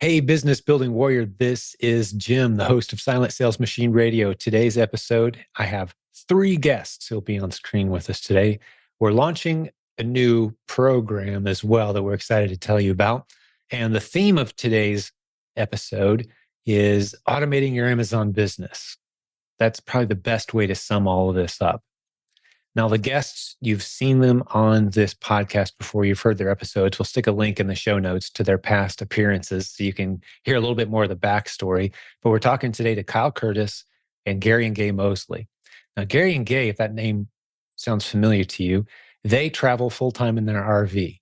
Hey, business building warrior. This is Jim, the host of Silent Sales Machine Radio. Today's episode, I have three guests who'll be on screen with us today. We're launching a new program as well that we're excited to tell you about. And the theme of today's episode is automating your Amazon business. That's probably the best way to sum all of this up. Now, the guests, you've seen them on this podcast before. You've heard their episodes. We'll stick a link in the show notes to their past appearances so you can hear a little bit more of the backstory. But we're talking today to Kyle Curtis and Gary and Gaye Moseley. Now, Gary and Gaye, if that name sounds familiar to you, they travel full-time in their RV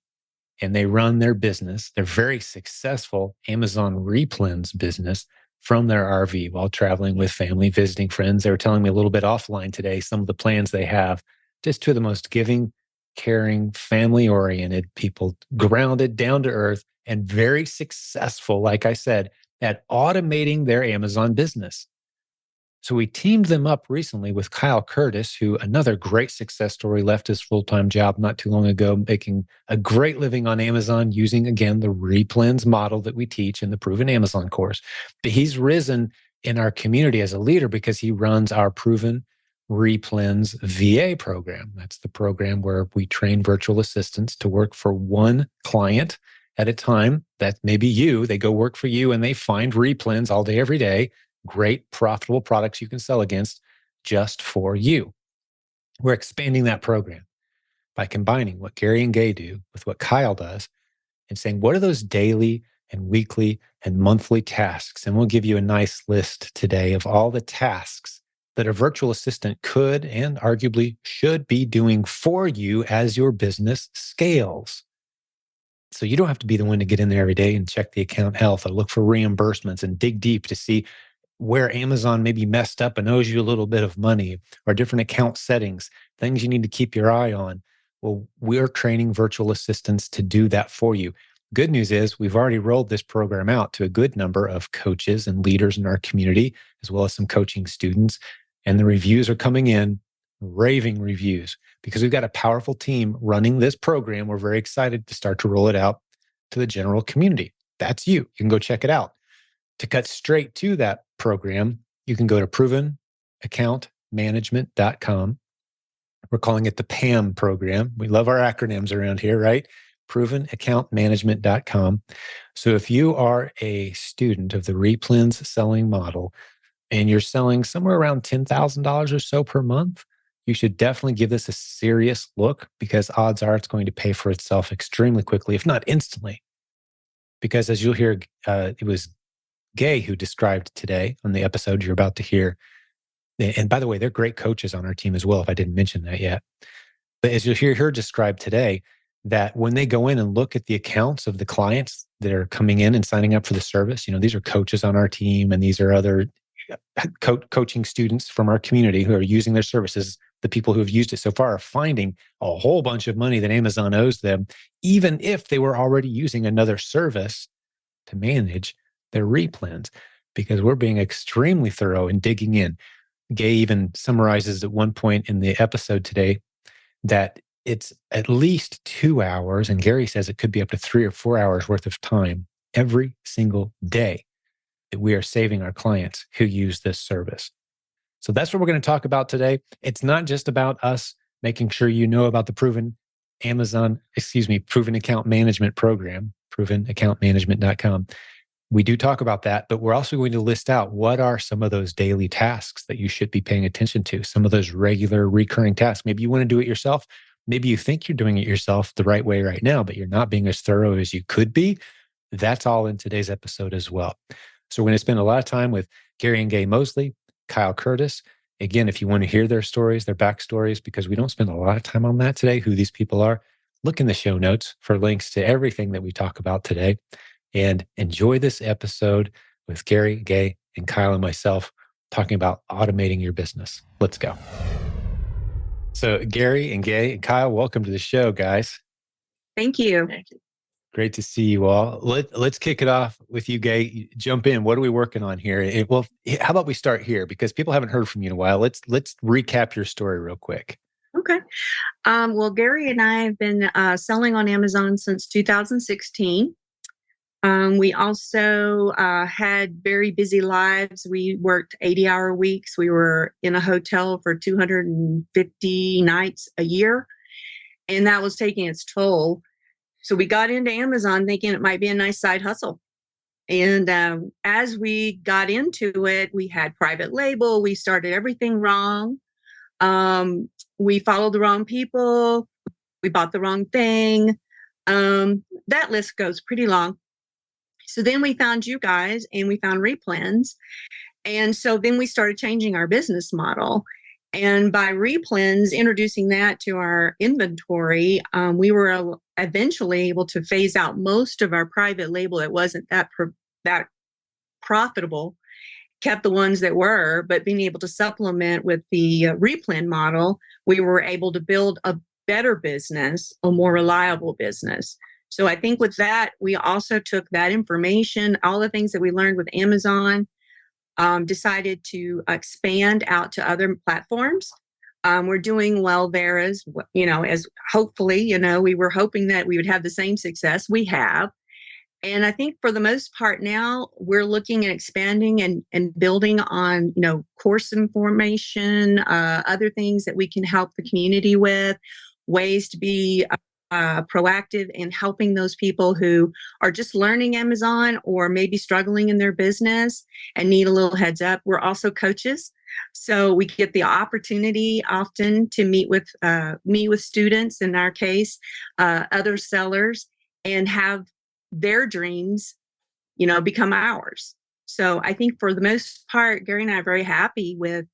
and they run their business, their very successful Amazon REPLENS business from their RV while traveling with family, visiting friends. They were telling me a little bit offline today some of the plans they have. Just two of the most giving, caring, family-oriented people, grounded, down to earth, and very successful, like I said, at automating their Amazon business. So we teamed them up recently with Kyle Curtis, who another great success story, left his full-time job not too long ago, making a great living on Amazon using, again, the REPLENS model that we teach in the Proven Amazon course. But he's risen in our community as a leader because he runs our Proven REPLENS VA program. That's the program where we train virtual assistants to work for one client at a time. That may be you. They go work for you and they find REPLENS all day, every day. Great, profitable products you can sell against just for you. We're expanding that program by combining what Gary and Gaye do with what Kyle does and saying, what are those daily and weekly and monthly tasks? And we'll give you a nice list today of all the tasks that a virtual assistant could and arguably should be doing for you as your business scales. So you don't have to be the one to get in there every day and check the account health or look for reimbursements and dig deep to see where Amazon maybe messed up and owes you a little bit of money, or different account settings, things you need to keep your eye on. Well, we're training virtual assistants to do that for you. Good news is we've already rolled this program out to a good number of coaches and leaders in our community, as well as some coaching students. And the reviews are coming in, raving reviews, because we've got a powerful team running this program. We're very excited to start to roll it out to the general community. That's you. You can go check it out. To cut straight to that program, you can go to provenaccountmanagement.com. We're calling it the PAM program. We love our acronyms around here, right? provenaccountmanagement.com. So if you are a student of the REPLENS selling model, and you're selling somewhere around $10,000 or so per month, you should definitely give this a serious look, because odds are it's going to pay for itself extremely quickly, if not instantly. Because as you'll hear, it was Gaye who described today on the episode you're about to hear. And by the way, they're great coaches on our team as well, if I didn't mention that yet. But as you'll hear her describe today, that when they go in and look at the accounts of the clients that are coming in and signing up for the service, these are coaches on our team and these are other coaching students from our community who are using their services. The people who have used it so far are finding a whole bunch of money that Amazon owes them, even if they were already using another service to manage their REPLENS, because we're being extremely thorough in digging in. Gaye even summarizes at one point in the episode today that it's at least 2 hours, and Gary says it could be up to 3 or 4 hours worth of time every single day that we are saving our clients who use this service. So that's what we're going to talk about today. It's not just about us making sure you know about the Proven Account Management program, provenaccountmanagement.com. We do talk about that, but we're also going to list out what are some of those daily tasks that you should be paying attention to, some of those regular recurring tasks. Maybe you want to do it yourself. Maybe you think you're doing it yourself the right way right now, but you're not being as thorough as you could be. That's all in today's episode as well. So we're going to spend a lot of time with Gary and Gaye Moseley, Kyle Curtis. Again, if you want to hear their stories, their backstories, because we don't spend a lot of time on that today, who these people are, look in the show notes for links to everything that we talk about today. And enjoy this episode with Gary, Gaye, and Kyle and myself talking about automating your business. Let's go. So Gary and Gaye and Kyle, welcome to the show, guys. Thank you. Great to see you all. Let's kick it off with you, Gaye. Jump in. What are we working on here? How about we start here, because people haven't heard from you in a while. Let's recap your story real quick. Okay. Well, Gary and I have been selling on Amazon since 2016. We also had very busy lives. We worked 80-hour weeks. We were in a hotel for 250 nights a year, and that was taking its toll. So we got into Amazon thinking it might be a nice side hustle. And as we got into it, we had private label. We started everything wrong. We followed the wrong people. We bought the wrong thing. That list goes pretty long. So then we found you guys and we found REPLENS. And so then we started changing our business model. And by REPLENS, introducing that to our inventory, we were eventually able to phase out most of our private label that wasn't that profitable, kept the ones that were, but being able to supplement with the REPLEN model, we were able to build a better business, a more reliable business. So I think with that, we also took that information, all the things that we learned with Amazon, decided to expand out to other platforms. We're doing well there as hopefully, we were hoping that we would have the same success we have. And I think for the most part now, we're looking at expanding and building on, course information, other things that we can help the community with, ways to be proactive in helping those people who are just learning Amazon or maybe struggling in their business and need a little heads up. We're also coaches. So we get the opportunity often to meet with students, in our case, other sellers, and have their dreams, become ours. So I think for the most part, Gary and I are very happy with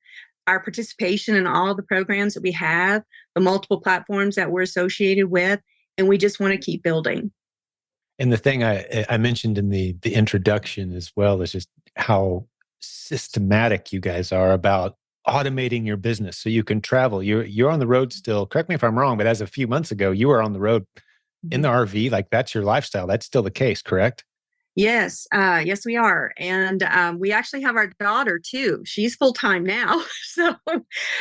our participation in all the programs that we have, the multiple platforms that we're associated with, and we just want to keep building. And the thing I mentioned in the introduction as well is just how systematic you guys are about automating your business so you can travel. You're on the road still. Correct me if I'm wrong, but as a few months ago, you were on the road in the RV. Like, that's your lifestyle. That's still the case, correct? Yes, yes, we are. And we actually have our daughter too. She's full-time now.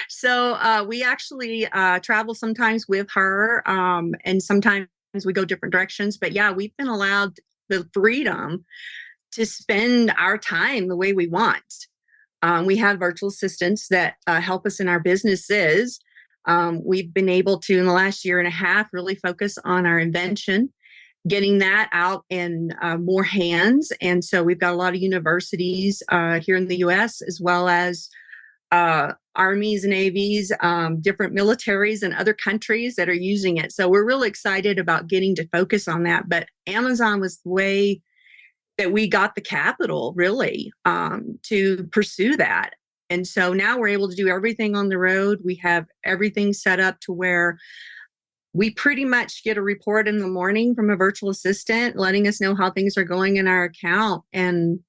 So we actually travel sometimes with her, and sometimes we go different directions. But yeah, we've been allowed the freedom to spend our time the way we want. We have virtual assistants that help us in our businesses. We've been able to, in the last year and a half, really focus on our invention, getting that out in more hands. And so we've got a lot of universities here in the US, as well as armies, navies, different militaries and other countries that are using it. So we're really excited about getting to focus on that. But Amazon was the way that we got the capital, really, to pursue that. And so now we're able to do everything on the road. We have everything set up to where we pretty much get a report in the morning from a virtual assistant letting us know how things are going in our account. And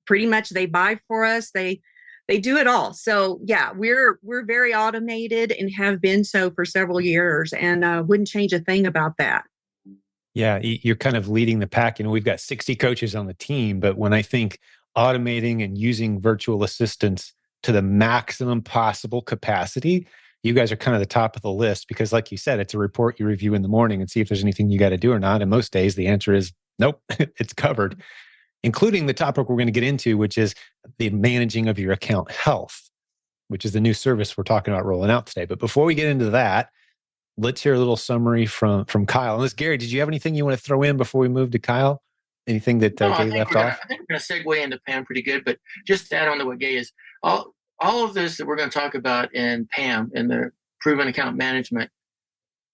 pretty much they buy for us. They do it all. So yeah, we're very automated and have been so for several years, and wouldn't change a thing about that. Yeah, you're kind of leading the pack. We've got 60 coaches on the team, but when I think automating and using virtual assistants to the maximum possible capacity, you guys are kind of the top of the list because, like you said, it's a report you review in the morning and see if there's anything you got to do or not. And most days the answer is nope, it's covered, including the topic we're going to get into, which is the managing of your account health, which is the new service we're talking about rolling out today. But before we get into that, let's hear a little summary from Kyle. And Gary, did you have anything you want to throw in before we move to Kyle? Anything that Gaye left off? I think we're going to segue into Pam pretty good, but just to add on to what Gaye is, all of this that we're going to talk about in Pam and the proven account management,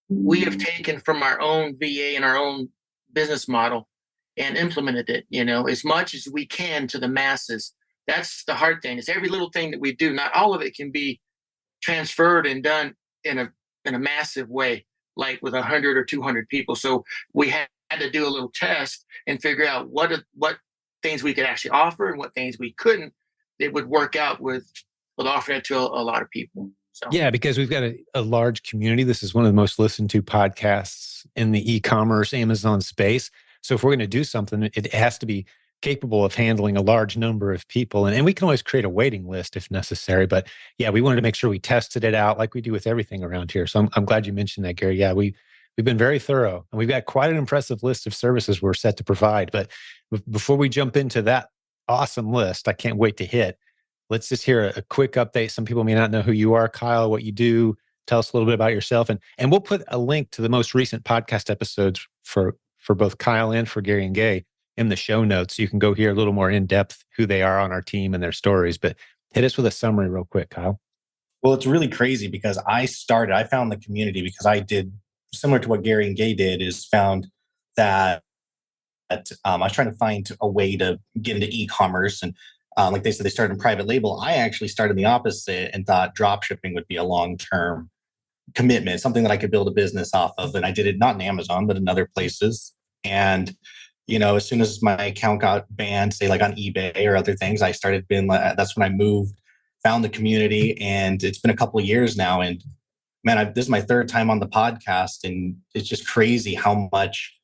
we have taken from our own VA and our own business model and implemented it, as much as we can to the masses. That's the hard thing. It's every little thing that we do. Not all of it can be transferred and done in a massive way, like with 100 or 200 people. So we had to do a little test and figure out what things we could actually offer and what things we couldn't. It would work out with offering it to a lot of people. So yeah, because we've got a large community. This is one of the most listened to podcasts in the e-commerce Amazon space. So if we're going to do something, it has to be capable of handling a large number of people. And we can always create a waiting list if necessary. But yeah, we wanted to make sure we tested it out like we do with everything around here. So I'm glad you mentioned that, Gary. Yeah, we We've been very thorough, and we've got quite an impressive list of services we're set to provide. But before we jump into that awesome list, I can't wait to hit. Let's just hear a quick update. Some people may not know who you are, Kyle, what you do. Tell us a little bit about yourself, and we'll put a link to the most recent podcast episodes for both Kyle and for Gary and Gaye in the show notes. So you can go hear a little more in depth who they are on our team and their stories. But hit us with a summary real quick, Kyle. Well, it's really crazy because I found the community because I did similar to what Gary and Gaye did, is found that I was trying to find a way to get into e-commerce. And like they said, they started in private label. I actually started the opposite and thought drop shipping would be a long-term commitment, something that I could build a business off of. And I did it not in Amazon, but in other places. And, as soon as my account got banned, say like on eBay or other things, I started being that's when I moved, found the community, and it's been a couple of years now. And man, this is my third time on the podcast, and it's just crazy how much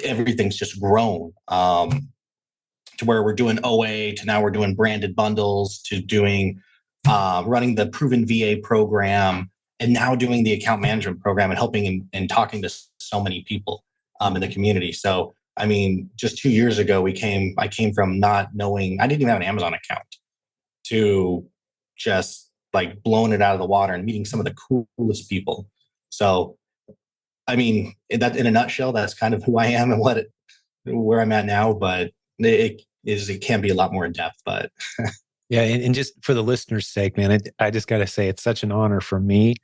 everything's just grown to where we're doing OA, to now we're doing branded bundles, to doing running the proven VA program, and now doing the account management program and helping and talking to so many people in the community. So, I mean, just 2 years ago, I came from not knowing, I didn't even have an Amazon account, to just like blowing it out of the water and meeting some of the coolest people. So, I mean, in a nutshell, that's kind of who I am and where I'm at now. But it can be a lot more in depth. But yeah, and just for the listeners' sake, man, I just got to say it's such an honor for me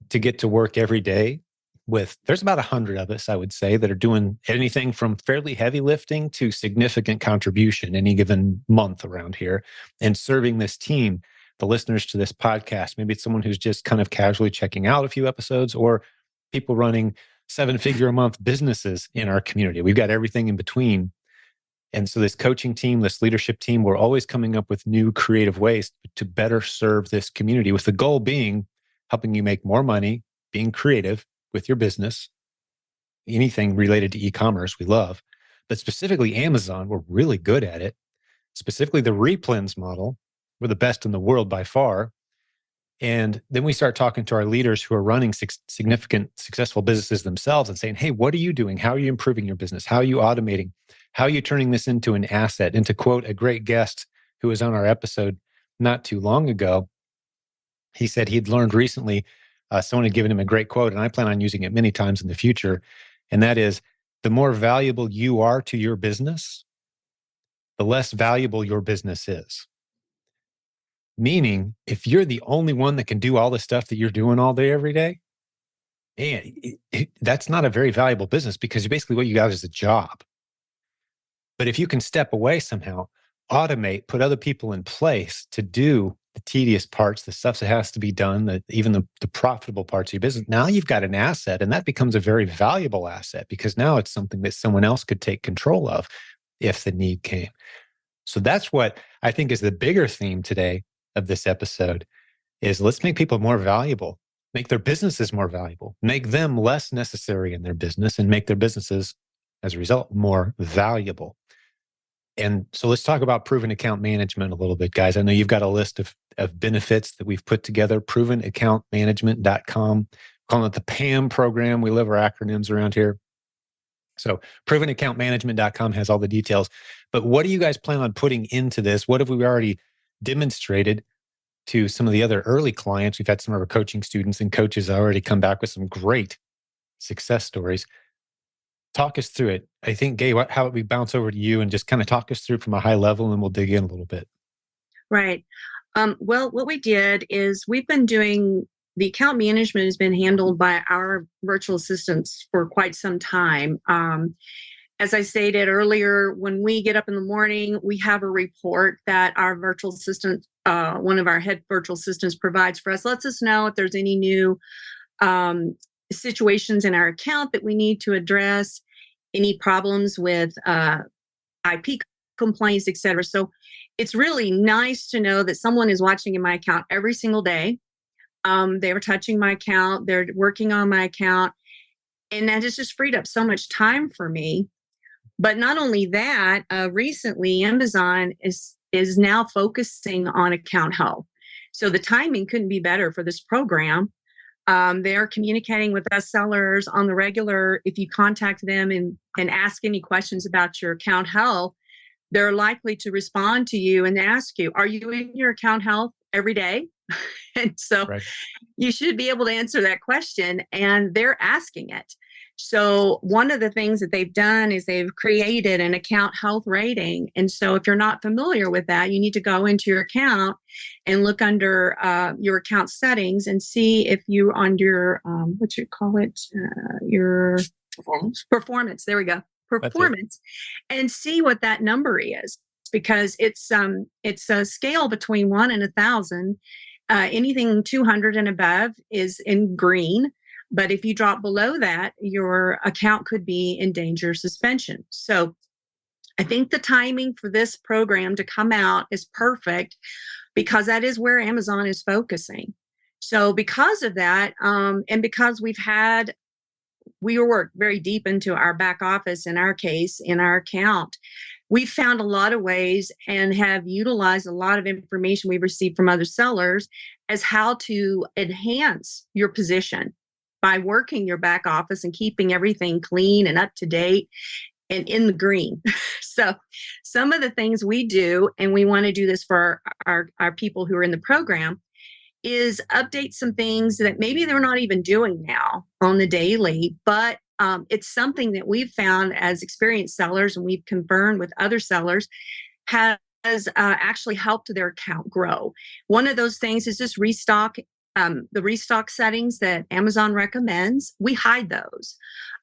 to get to work every day with. There's about 100 of us, I would say, that are doing anything from fairly heavy lifting to significant contribution any given month around here, and serving this team, the listeners to this podcast. Maybe it's someone who's just kind of casually checking out a few episodes, or people running 7-figure a month businesses in our community. We've got everything in between. And so this coaching team, this leadership team, we're always coming up with new creative ways to better serve this community, with the goal being helping you make more money, being creative with your business, anything related to e-commerce we love. But specifically Amazon, we're really good at it. Specifically the REPLENS model, we're the best in the world by far. And then we start talking to our leaders who are running significant, successful businesses themselves and saying, hey, what are you doing? How are you improving your business? How are you automating? How are you turning this into an asset? And to quote a great guest who was on our episode not too long ago, he said he'd learned recently, someone had given him a great quote, and I plan on using it many times in the future. And that is, the more valuable you are to your business, the less valuable your business is. Meaning, if you're the only one that can do all the stuff that you're doing all day, every day, man, that's not a very valuable business, because basically what you got is a job. But if you can step away somehow, automate, put other people in place to do the tedious parts, the stuff that has to be done, even the profitable parts of your business, now you've got an asset, and that becomes a very valuable asset, because now it's something that someone else could take control of if the need came. So that's what I think is the bigger theme today of this episode, is let's make people more valuable, make their businesses more valuable, make them less necessary in their business, and make their businesses, as a result, more valuable. And so let's talk about proven account management a little bit, guys. I know you've got a list of benefits that we've put together, provenaccountmanagement.com, calling it the PAM program. We love our acronyms around here. So provenaccountmanagement.com has all the details. But what do you guys plan on putting into this? What have we already demonstrated to some of the other early clients? We've had some of our coaching students and coaches already come back with some great success stories. Talk us through it. I think, Gaye, how about we bounce over to you and just kind of talk us through from a high level, and we'll dig in a little bit. Right. Well, what we did is we've been doing, the account management has been handled by our virtual assistants for quite some time. As I stated earlier, when we get up in the morning, we have a report that our virtual assistant, one of our head virtual assistants, provides for us, lets us know if there's any new situations in our account that we need to address, any problems with IP complaints, etc. So it's really nice to know that someone is watching in my account every single day. They're touching my account, they're working on my account, and that has just freed up so much time for me. But not only that, recently Amazon is now focusing on account health. So the timing couldn't be better for this program. They're communicating with us sellers on the regular. If you contact them and ask any questions about your account health, they're likely to respond to you and ask you, are you in your account health every day? And so Right. you should be able to answer that question, and they're asking it. So one of the things that they've done is they've created an account health rating. And so if you're not familiar with that, you need to go into your account and look under your account settings and see if you under what you call it, your performance. There we go. Performance, and see what that number is, because it's a scale between 1 and 1,000. Anything 200 and above is in green. But if you drop below that, your account could be in danger of suspension. So I think the timing for this program to come out is perfect, because that is where Amazon is focusing. So because of that, and because we work very deep into our back office, in our case, in our account, we've found a lot of ways and have utilized a lot of information we've received from other sellers as how to enhance your position by working your back office and keeping everything clean and up to date and in the green. So some of the things we do, and we want to do this for our people who are in the program, is update some things that maybe they're not even doing now on the daily, but it's something that we've found as experienced sellers, and we've confirmed with other sellers, has actually helped their account grow. One of those things is just restock. The restock settings that Amazon recommends, we hide those.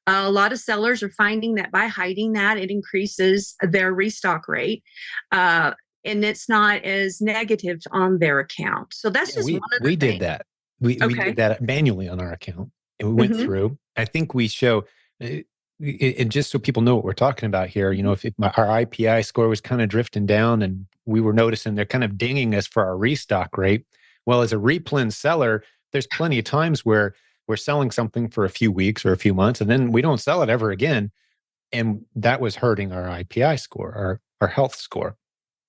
A lot of sellers are finding that by hiding that, it increases their restock rate. And it's not as negative on their account. So that's just one of the we things. did that. We did that manually on our account, and we went through. I think we show, and just so people know what we're talking about here, you know, if our IPI score was kind of drifting down, and we were noticing they're kind of dinging us for our restock rate. Well, as a REPLENS seller, there's plenty of times where we're selling something for a few weeks or a few months, and then we don't sell it ever again, and that was hurting our IPI score, our health score.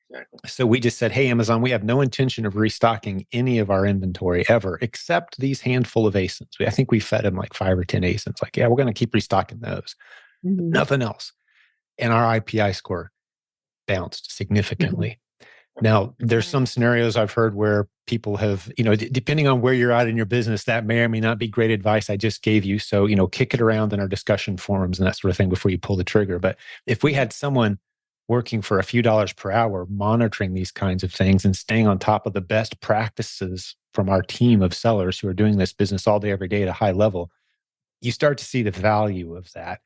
Exactly. So we just said, hey, Amazon, we have no intention of restocking any of our inventory ever, except these handful of ASINs. I think we fed them like 5 or 10 ASINs. Like, yeah, we're going to keep restocking those. Nothing else. And our IPI score bounced significantly. Now, there's some scenarios I've heard where people have, you know, depending on where you're at in your business, that may or may not be great advice I just gave you. So, you know, kick it around in our discussion forums and that sort of thing before you pull the trigger. But if we had someone working for a few dollars per hour, monitoring these kinds of things and staying on top of the best practices from our team of sellers who are doing this business all day, every day at a high level, you start to see the value of that.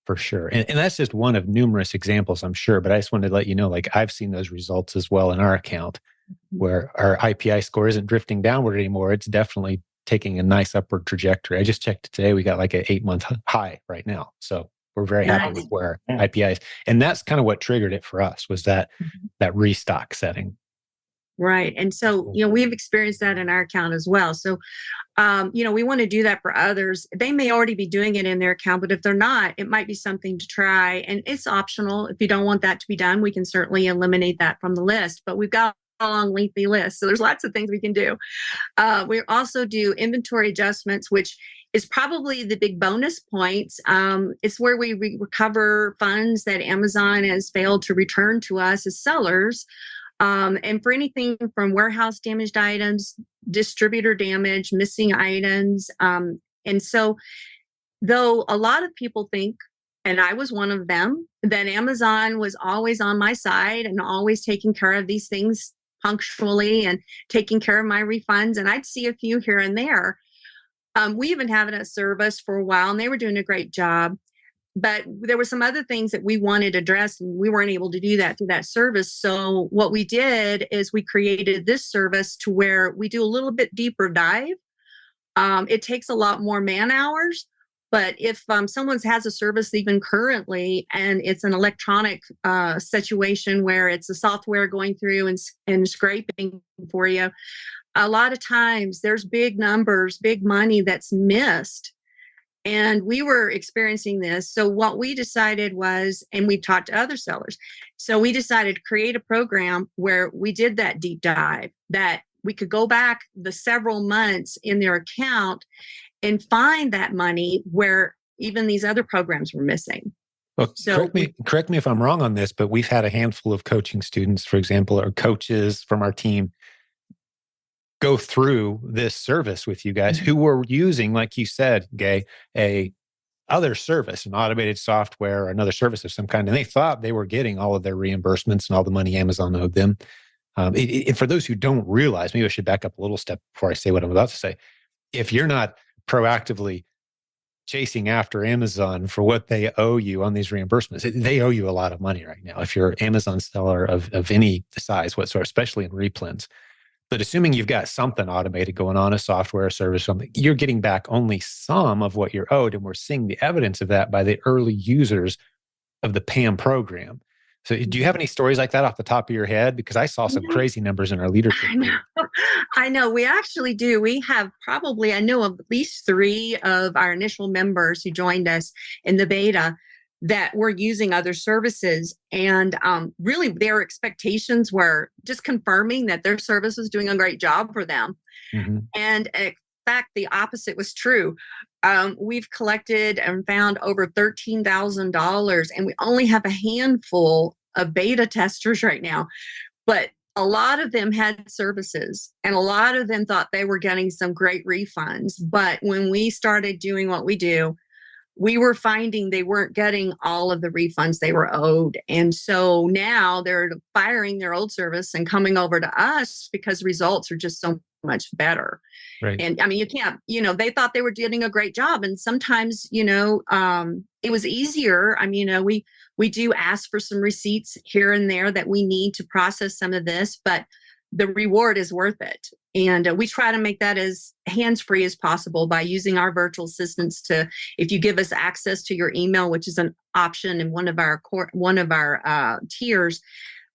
For sure. And that's just one of numerous examples, I'm sure. But I just wanted to let you know, like, I've seen those results as well in our account, where our IPI score isn't drifting downward anymore. It's definitely taking a nice upward trajectory. I just checked it today. We got like an 8-month high right now. So we're very happy with where IPI is. And that's kind of what triggered it for us, was that restock setting. Right. And so, you know, we've experienced that in our account as well. So, you know, we want to do that for others. They may already be doing it in their account, but if they're not, it might be something to try. And it's optional. If you don't want that to be done, we can certainly eliminate that from the list. But we've got a long, lengthy list. So there's lots of things we can do. We also do inventory adjustments, which is probably the big bonus points. It's where we recover funds that Amazon has failed to return to us as sellers. And for anything from warehouse damaged items, distributor damage, missing items. And so, though a lot of people think, and I was one of them, that Amazon was always on my side and always taking care of these things punctually and taking care of my refunds, and I'd see a few here and there. We even had a service for a while, and they were doing a great job. But there were some other things that we wanted addressed, and we weren't able to do that through that service. So what we did is we created this service to where we do a little bit deeper dive. It takes a lot more man hours, but if someone has a service even currently, and it's an electronic situation where it's a software going through and scraping for you, a lot of times there's big numbers, big money that's missed. And we were experiencing this. So what we decided was, and we talked to other sellers, so we decided to create a program where we did that deep dive, that we could go back the several months in their account and find that money where even these other programs were missing. Well, So correct me if I'm wrong on this, but we've had a handful of coaching students, for example, or coaches from our team go through this service with you guys who were using, like you said, Gaye, a other service, an automated software or another service of some kind, and they thought they were getting all of their reimbursements and all the money Amazon owed them. For those who don't realize, maybe I should back up a little step before I say what I'm about to say. If you're not proactively chasing after Amazon for what they owe you on these reimbursements, they owe you a lot of money right now. If you're an Amazon seller of any size whatsoever, especially in replens. But assuming you've got something automated going on, a software, a service, something, you're getting back only some of what you're owed. And we're seeing the evidence of that by the early users of the PAM program. So do you have any stories like that off the top of your head? Because I saw some crazy numbers in our leadership group. I know. We actually do. We have probably, I know of at least 3 of our initial members who joined us in the beta that were using other services. And really their expectations were just confirming that their service was doing a great job for them. Mm-hmm. And in fact, the opposite was true. We've collected and found over $13,000, and we only have a handful of beta testers right now. But a lot of them had services, and a lot of them thought they were getting some great refunds. But when we started doing what we do, we were finding they weren't getting all of the refunds they were owed. And so now they're firing their old service and coming over to us because results are just so much better. Right. And I mean, you can't, they thought they were doing a great job. And sometimes, it was easier. I mean, we do ask for some receipts here and there that we need to process some of this, but the reward is worth it. And we try to make that as hands-free as possible by using our virtual assistants if you give us access to your email, which is an option in one of our tiers,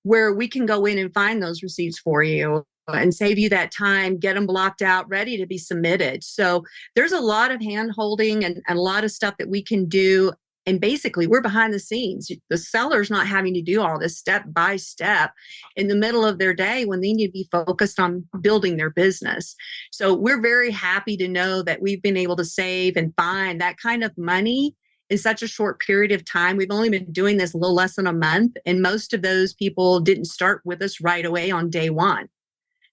where we can go in and find those receipts for you and save you that time, get them blocked out, ready to be submitted. So there's a lot of hand-holding and a lot of stuff that we can do. And basically, we're behind the scenes. The seller's not having to do all this step by step in the middle of their day when they need to be focused on building their business. So we're very happy to know that we've been able to save and find that kind of money in such a short period of time. We've only been doing this a little less than a month, and most of those people didn't start with us right away on day one.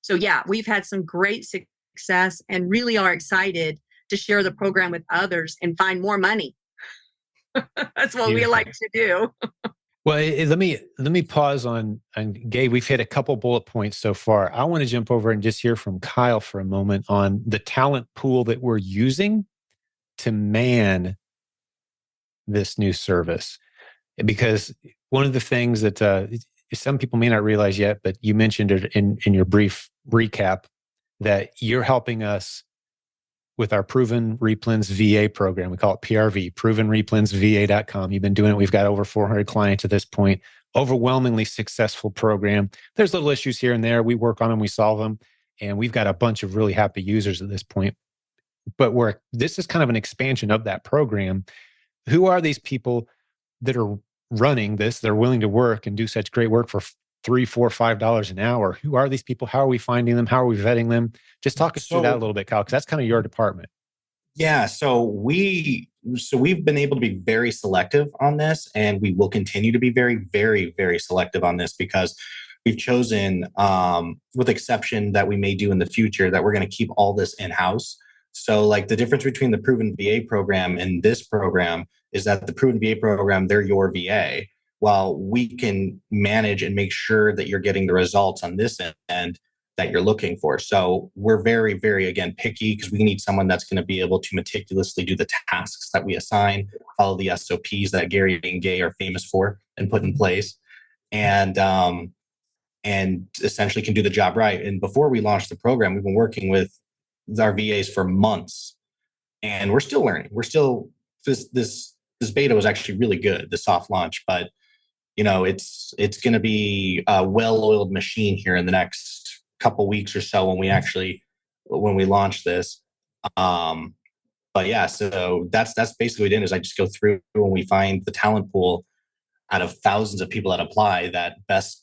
So yeah, we've had some great success and really are excited to share the program with others and find more money. That's what we like to do. Well, let me pause on Gaye. We've hit a couple bullet points so far. I want to jump over and just hear from Kyle for a moment on the talent pool that we're using to man this new service. Because one of the things that some people may not realize yet, but you mentioned it in your brief recap, that you're helping us with our Proven Replens VA program. We call it PRV, provenreplensva.com. You've been doing it. We've got over 400 clients at this point. Overwhelmingly successful program. There's little issues here and there. We work on them, we solve them, and we've got a bunch of really happy users at this point. But this is kind of an expansion of that program. Who are these people that are running this? They're willing to work and do such great work for $3, $4, $5 an hour. Who are these people? How are we finding them? How are we vetting them? Just talk us through that a little bit, Kyle, because that's kind of your department. Yeah. So we've been able to be very selective on this, and we will continue to be very, very, very selective on this because we've chosen, with exception that we may do in the future, that we're going to keep all this in-house. So like the difference between the Proven VA program and this program is that the Proven VA program, they're your VA. While we can manage and make sure that you're getting the results on this end that you're looking for. So we're very, very, again, picky because we need someone that's going to be able to meticulously do the tasks that we assign, follow the SOPs that Gary and Gaye are famous for and put in place, and essentially can do the job right. And before we launched the program, we've been working with our VAs for months, and we're still learning. We're still, this beta was actually really good, the soft launch, but it's going to be a well-oiled machine here in the next couple weeks or so when we launch this. But yeah, so that's basically what it is. I just go through and we find the talent pool out of thousands of people that apply that best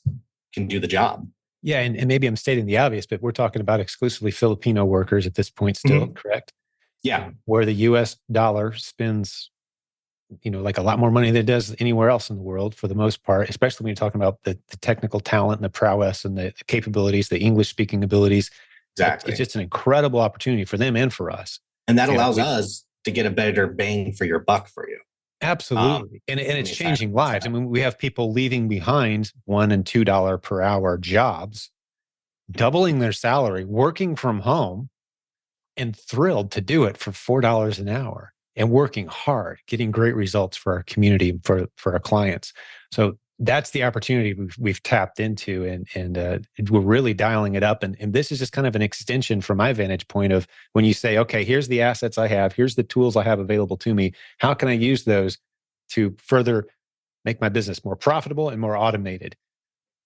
can do the job. Yeah, and maybe I'm stating the obvious, but we're talking about exclusively Filipino workers at this point still, correct? Yeah. Where the US dollar spends, like a lot more money than it does anywhere else in the world for the most part, especially when you're talking about the technical talent and the prowess and the capabilities, the English speaking abilities. Exactly. It's just an incredible opportunity for them and for us. And that allows us to get a better bang for your buck for you. Absolutely. And it's changing lives. I mean, we have people leaving behind $1 and $2 per hour jobs, doubling their salary, working from home, and thrilled to do it for $4 an hour and working hard, getting great results for our community, for our clients. So that's the opportunity we've tapped into, and we're really dialing it up. And this is just kind of an extension from my vantage point of when you say, okay, here's the assets I have, here's the tools I have available to me. How can I use those to further make my business more profitable and more automated?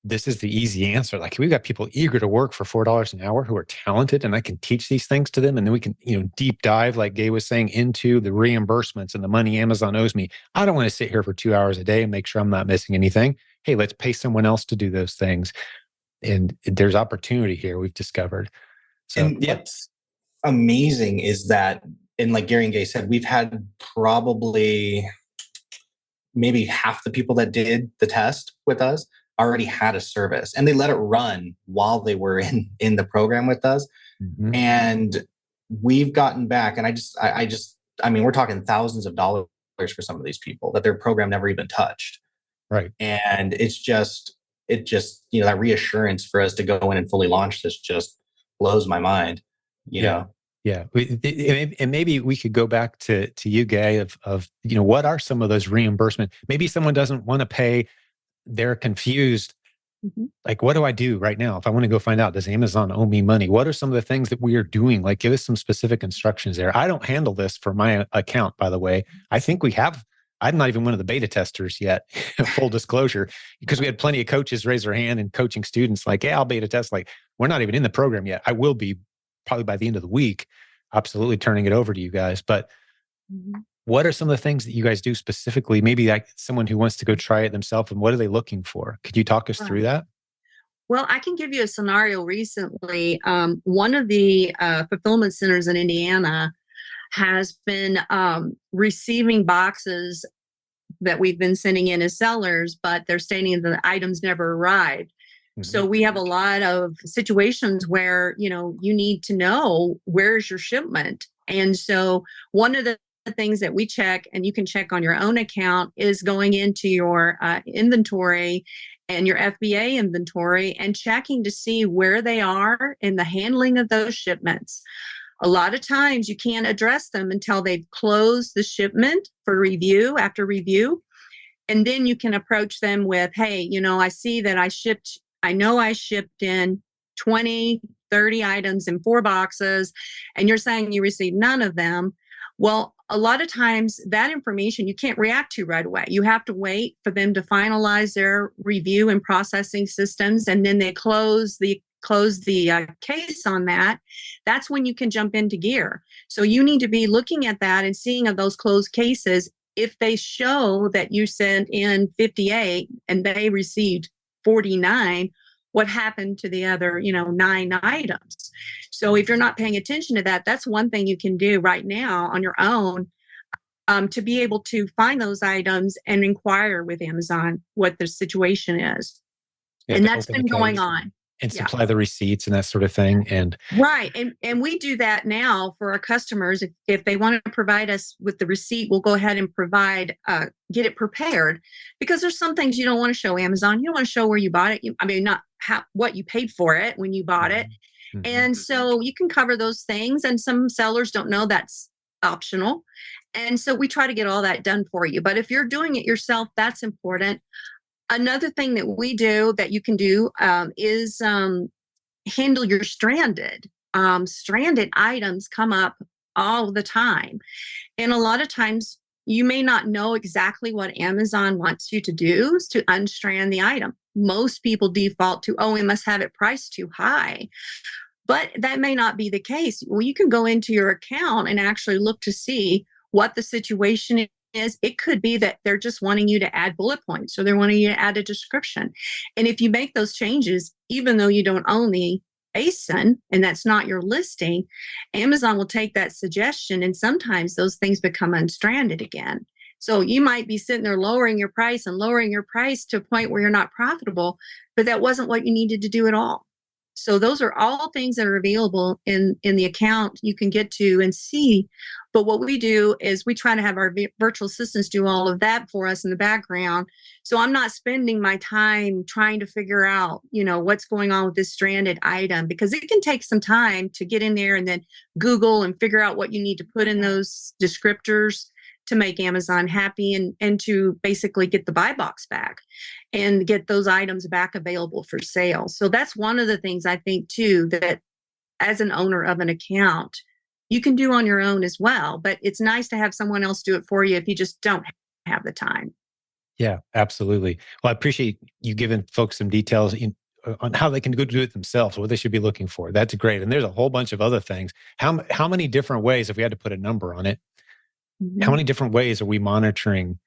This is the easy answer. Like, we've got people eager to work for $4 an hour who are talented, and I can teach these things to them. And then we can, deep dive, like Gaye was saying, into the reimbursements and the money Amazon owes me. I don't want to sit here for 2 hours a day and make sure I'm not missing anything. Hey, let's pay someone else to do those things. And there's opportunity here, we've discovered. So, and what's amazing is that, and like Gary and Gaye said, we've had probably maybe half the people that did the test with us already had a service, and they let it run while they were in the program with us. Mm-hmm. And we've gotten back, and I mean, we're talking thousands of dollars for some of these people that their program never even touched. Right. And it just, that reassurance for us to go in and fully launch this just blows my mind, you know? Yeah. And maybe we could go back to you, Gaye, of what are some of those reimbursement? Maybe someone doesn't want to pay, they're confused. Mm-hmm. Like, what do I do right now? If I want to go find out, does Amazon owe me money? What are some of the things that we are doing? Like, give us some specific instructions there. I don't handle this for my account, by the way. I think I'm not even one of the beta testers yet, full disclosure, because we had plenty of coaches raise their hand and coaching students like, yeah, I'll beta test. Like, we're not even in the program yet. I will be probably by the end of the week, absolutely turning it over to you guys. But what are some of the things that you guys do specifically? Maybe like someone who wants to go try it themselves, and what are they looking for? Could you talk us through that? Well, I can give you a scenario recently. One of the fulfillment centers in Indiana has been receiving boxes that we've been sending in as sellers, but they're stating the items never arrived. Mm-hmm. So we have a lot of situations where, you need to know, where's your shipment? And so one of the things that we check, and you can check on your own account, is going into your inventory and your FBA inventory and checking to see where they are in the handling of those shipments. A lot of times you can't address them until they've closed the shipment for review, after review. And then you can approach them with, hey, I see that I shipped in 20, 30 items in 4 boxes, and you're saying you received none of them. Well, a lot of times that information you can't react to right away. You have to wait for them to finalize their review and processing systems, and then they close the case on that. That's when you can jump into gear. So you need to be looking at that and seeing of those closed cases. If they show that you sent in 58 and they received 49, what happened to the other, 9 items? So if you're not paying attention to that, that's one thing you can do right now on your own, to be able to find those items and inquire with Amazon what the situation is. And that's been going on. And supply the receipts and that sort of thing. And right. And we do that now for our customers. If they want to provide us with the receipt, we'll go ahead and get it prepared, because there's some things you don't want to show Amazon. You don't want to show where you bought it. Not what you paid for it when you bought it. Mm-hmm. And so you can cover those things. And some sellers don't know that's optional. And so we try to get all that done for you. But if you're doing it yourself, that's important. Another thing that we do that you can do is handle your stranded. Stranded items come up all the time. And a lot of times you may not know exactly what Amazon wants you to do to unstrand the item. Most people default to, we must have it priced too high. But that may not be the case. Well, you can go into your account and actually look to see what the situation is. It could be that they're just wanting you to add bullet points, or they're wanting you to add a description. And if you make those changes, even though you don't own the ASIN and that's not your listing, Amazon will take that suggestion and sometimes those things become unstranded again. So you might be sitting there lowering your price to a point where you're not profitable, but that wasn't what you needed to do at all. So those are all things that are available in the account you can get to and see. But what we do is we try to have our virtual assistants do all of that for us in the background. So I'm not spending my time trying to figure out, what's going on with this stranded item, because it can take some time to get in there and then Google and figure out what you need to put in those descriptors to make Amazon happy and to basically get the buy box back and get those items back available for sale. So that's one of the things I think too, that as an owner of an account, you can do on your own as well, but it's nice to have someone else do it for you if you just don't have the time. Yeah, absolutely. Well, I appreciate you giving folks some details on how they can go do it themselves, what they should be looking for. That's great. And there's a whole bunch of other things. How many different ways, if we had to put a number on it, how many different ways are we monitoring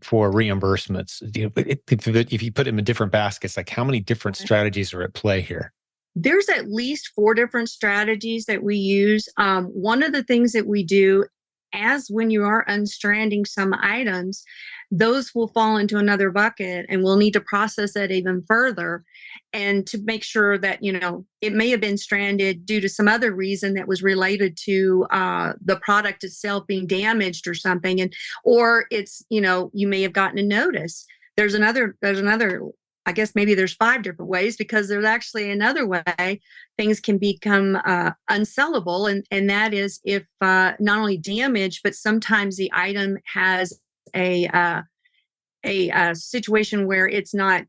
for reimbursements? If you put them in different baskets, like how many different strategies are at play here? There's at least 4 different strategies that we use. One of the things that we do, as when you are unstranding some items, those will fall into another bucket and we'll need to process that even further and to make sure that, it may have been stranded due to some other reason that was related to the product itself being damaged or something. Or it's, you may have gotten a notice. There's another, I guess maybe there's 5 different ways, because there's actually another way things can become unsellable. And that is if not only damaged, but sometimes the item has a situation where it's not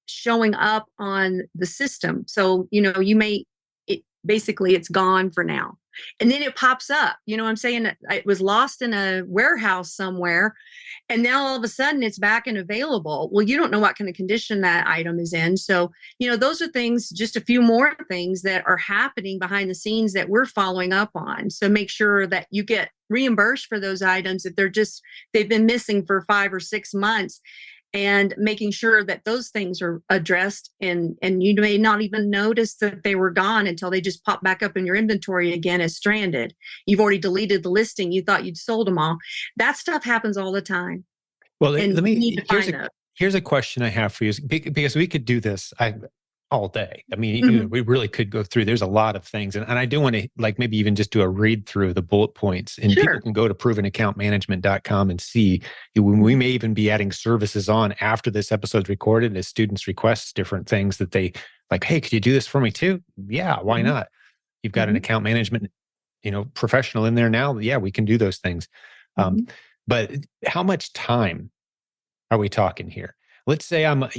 showing up on the system. So, basically it's gone for now. And then it pops up, what I'm saying? It was lost in a warehouse somewhere. And now all of a sudden it's back and available. Well, you don't know what kind of condition that item is in. So, those are things, just a few more things that are happening behind the scenes that we're following up on. So make sure that you get reimbursed for those items if they've been missing for 5 or 6 months, and making sure that those things are addressed. And you may not even notice that they were gone until they just pop back up in your inventory again as stranded. You've already deleted the listing. You thought you'd sold them all. That stuff happens all the time. Well, and here's a question I have for you, because we could do this all day. I mean, we really could go through. There's a lot of things. And I do want to maybe even just do a read through of the bullet points. And people can go to provenaccountmanagement.com and see. We may even be adding services on after this episode's recorded as students request different things that they like, hey, could you do this for me too? Yeah, why not? You've got an account management, professional in there now. Yeah, we can do those things. But how much time are we talking here? Let's say I'm, a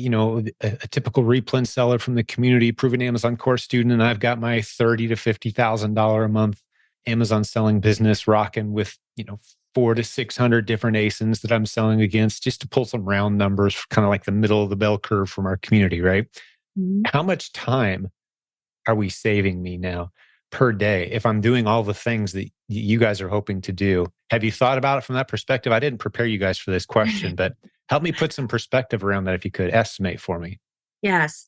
typical REPLENS seller from the community, proven Amazon course student, and I've got my $30,000 to $50,000 a month Amazon selling business rocking with, 400 to 600 different ASINs that I'm selling against, just to pull some round numbers, kind of like the middle of the bell curve from our community, right? How much time are we saving me now per day if I'm doing all the things that you guys are hoping to do? Have you thought about it from that perspective? I didn't prepare you guys for this question, but help me put some perspective around that if you could estimate for me. Yes.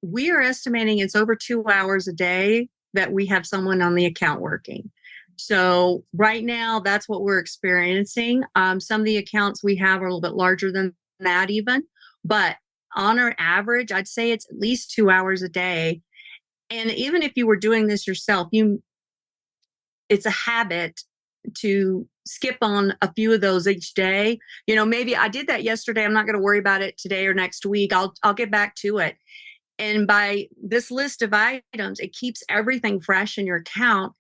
We are estimating it's over 2 hours a day that we have someone on the account working. So right now, that's what we're experiencing. Some of the accounts we have are a little bit larger than that even, but on our average, I'd say it's at least 2 hours a day. And even if you were doing this yourself, it's a habit to skip on a few of those each day. Maybe I did that yesterday. I'm not going to worry about it today or next week. I'll get back to it. And by this list of items, it keeps everything fresh in your account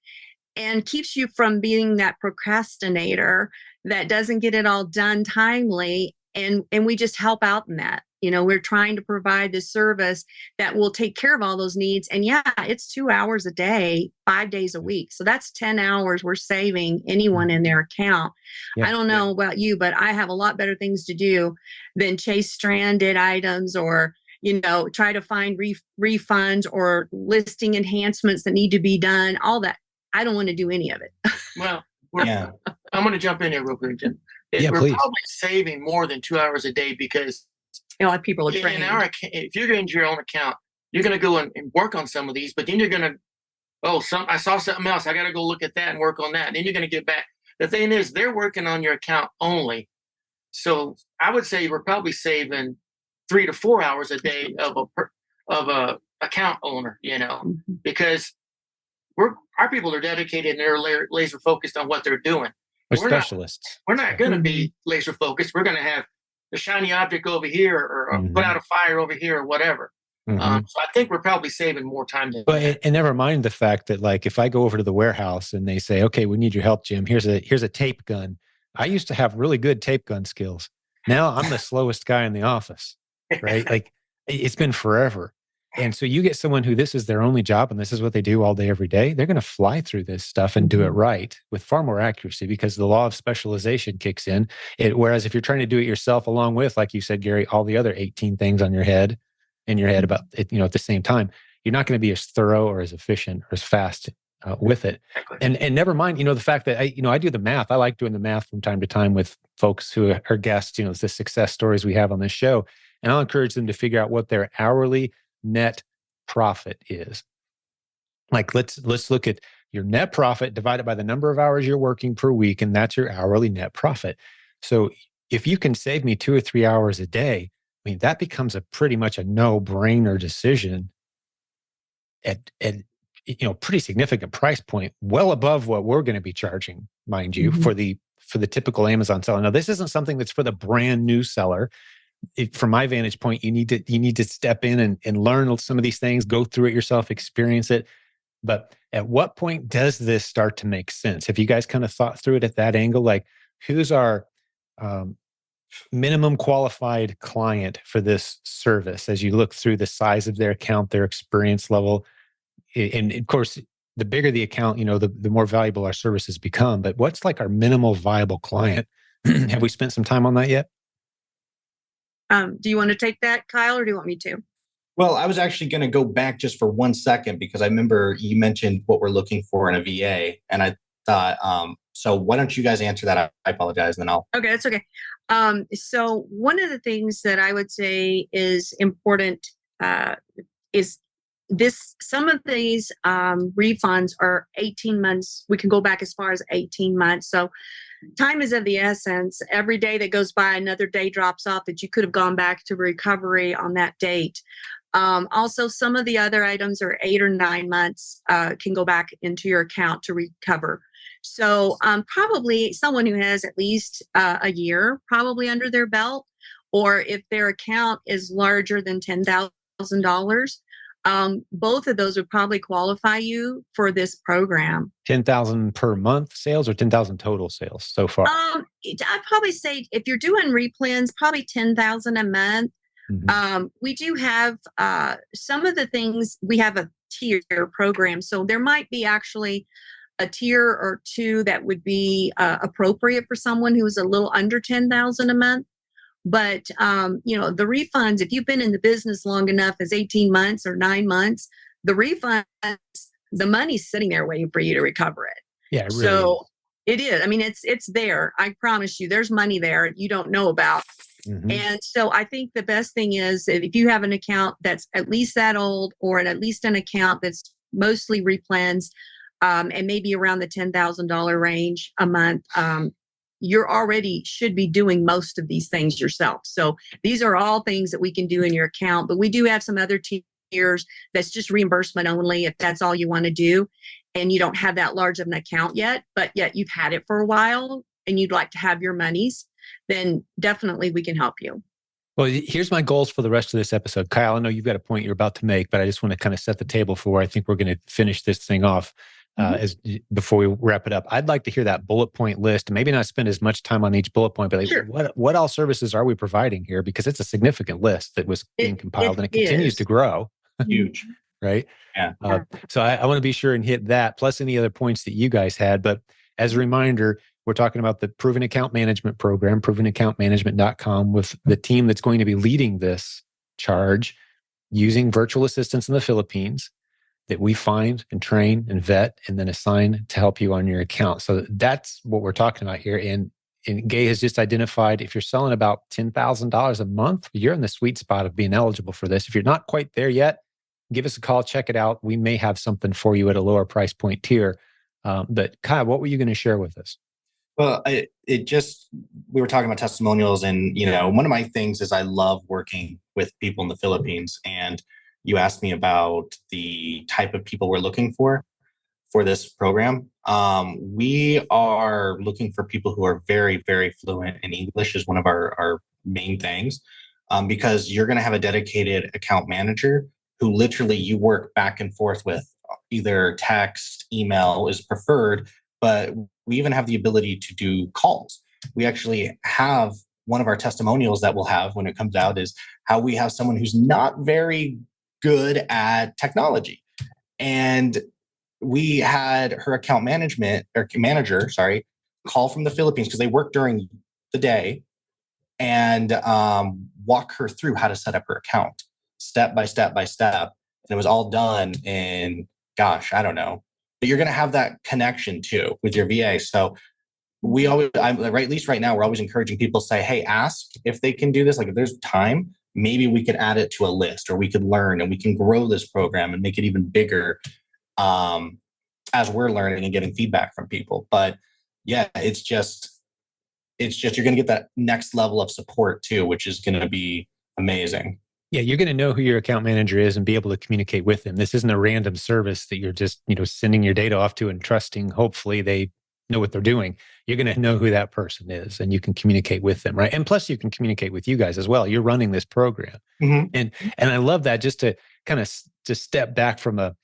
and keeps you from being that procrastinator that doesn't get it all done timely. And we just help out in that. We're trying to provide this service that will take care of all those needs. And yeah, it's 2 hours a day, 5 days a week. So that's 10 hours we're saving anyone in their account. I don't know about you, but I have a lot better things to do than chase stranded items or, try to find refunds or listing enhancements that need to be done, all that. I don't want to do any of it. Well, I'm going to jump in here real quick, Jim. We're probably saving more than 2 hours a day because people are trained. If you're going to your own account, you're going to go and work on some of these, but then you're going to, I saw something else. I got to go look at that and work on that. And then you're going to get back. The thing is, they're working on your account only. So I would say we're probably saving 3 to 4 hours a day of a account owner, because our people are dedicated and they're laser focused on what they're doing. We're specialists. We're not going to be laser focused. We're going to have the shiny object over here or put out a fire over here or whatever. So I think we're probably saving more time than that. And never mind the fact that, like, if I go over to the warehouse and they say, okay, we need your help, Jim, here's a tape gun. I used to have really good tape gun skills. Now I'm the slowest guy in the office, right? Like, it's been forever. And so you get someone who this is their only job and this is what they do all day, every day. They're going to fly through this stuff and do it right with far more accuracy because the law of specialization kicks in. Whereas if you're trying to do it yourself along with, like you said, Gary, all the other 18 things in your head about it, at the same time, you're not going to be as thorough or as efficient or as fast with it. And never mind, the fact that I do the math. I like doing the math from time to time with folks who are guests, the success stories we have on this show. And I'll encourage them to figure out what their hourly net profit is. Like, let's look at your net profit divided by the number of hours you're working per week, and that's your hourly net profit. So if you can save me 2 or 3 hours a day, I mean, that becomes pretty much a no-brainer decision at pretty significant price point, well above what we're going to be charging, mind you, for the typical Amazon seller. Now, this isn't something that's for the brand new seller. From my vantage point, you need to step in and learn some of these things, go through it yourself, experience it. But at what point does this start to make sense? Have you guys kind of thought through it at that angle? Like, who's our minimum qualified client for this service as you look through the size of their account, their experience level? And of course, the bigger the account, the more valuable our services become. But what's like our minimal viable client? Have we spent some time on that yet? Do you want to take that, Kyle, or do you want me to? Well, I was actually going to go back just for 1 second because I remember you mentioned what we're looking for in a VA. And I thought, so why don't you guys answer that? I apologize. And then I'll. Okay, that's okay. So one of the things that I would say is important is some of these refunds are 18 months. We can go back as far as 18 months. So time is of the essence. Every day that goes by, another day drops off that you could have gone back to recovery on that date. Also, some of the other items are 8 or 9 months can go back into your account to recover. So probably someone who has at least a year probably under their belt, or if their account is larger than $10,000, both of those would probably qualify you for this program. 10,000 per month sales or 10,000 total sales so far? I'd probably say if you're doing replens, probably 10,000 a month. We do have some of the things. We have a tier program, so there might be actually a tier or two that would be appropriate for someone who is a little under 10,000 a month. But, the refunds, if you've been in the business long enough as 18 months or 9 months, the refunds, the money's sitting there waiting for you to recover it. Yeah, it really so is. It is. I mean, it's there. I promise you, there's money there you don't know about. And so I think the best thing is if you have an account that's at least that old, or at least an account that's mostly replens, and maybe around the $10,000 range a month, you're already should be doing most of these things yourself. So these are all things that we can do in your account, but we do have some other tiers that's just reimbursement only if that's all you want to do and you don't have that large of an account yet, but yet you've had it for a while and you'd like to have your monies, then definitely we can help you. Well, here's my goals for the rest of this episode. Kyle, I know you've got a point you're about to make, but I just want to kind of set the table for where I think we're going to finish this thing off. Before we wrap it up, I'd like to hear that bullet point list, and maybe not spend as much time on each bullet point, but like, what all services are we providing here? Because it's a significant list that was being compiled and it continues to grow. Huge. Right? Yeah. So I want to be sure and hit that, plus any other points that you guys had. But as a reminder, we're talking about the Proven Account Management Program, provenaccountmanagement.com, with the team that's going to be leading this charge using virtual assistants in the Philippines that we find and train and vet and then assign to help you on your account. So that's what we're talking about here. And Gaye has just identified if you're selling about $10,000 a month, you're in the sweet spot of being eligible for this. If you're not quite there yet, give us a call, check it out. We may have something for you at a lower price point tier. But Kyle, what were you going to share with us? Well, we were talking about testimonials, and, one of my things is I love working with people in the Philippines. And you asked me about the type of people we're looking for this program. We are looking for people who are very, very fluent in English is one of our main things, because you're going to have a dedicated account manager who literally you work back and forth with. Either text, email is preferred, but we even have the ability to do calls. We actually have one of our testimonials that we'll have when it comes out is how we have someone who's not very good at technology. And we had her account manager, call from the Philippines because they work during the day and walk her through how to set up her account step by step by step. And it was all done in, gosh, I don't know. But you're going to have that connection too with your VA. So we always, at least right now, we're always encouraging people to say, hey, ask if they can do this. Like if there's time, maybe we could add it to a list, or we could learn and we can grow this program and make it even bigger as we're learning and getting feedback from people. But yeah, it's just you're going to get that next level of support too, which is going to be amazing. Yeah, you're going to know who your account manager is and be able to communicate with them. This isn't a random service that you're just, sending your data off to and trusting. Hopefully they know what they're doing. You're going to know who that person is and you can communicate with them, right? And plus you can communicate with you guys as well. You're running this program. Mm-hmm. And I love that, just to kind of just step back from a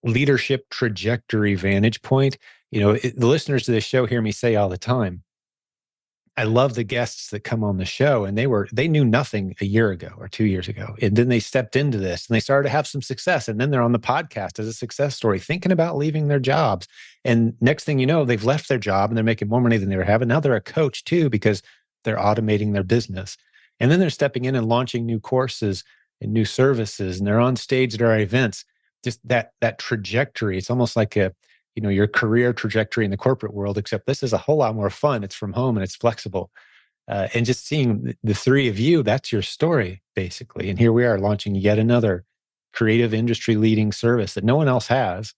leadership trajectory vantage point. The listeners to this show hear me say all the time, I love the guests that come on the show, and they knew nothing a year ago or 2 years ago. And then they stepped into this and they started to have some success. And then they're on the podcast as a success story, thinking about leaving their jobs. And next thing you know, they've left their job and they're making more money than they were having. Now they're a coach too, because they're automating their business. And then they're stepping in and launching new courses and new services, and they're on stage at our events. Just that trajectory. It's almost like your career trajectory in the corporate world, except this is a whole lot more fun. It's from home and it's flexible. And just seeing the three of you, that's your story, basically. And here we are launching yet another creative industry leading service that no one else has.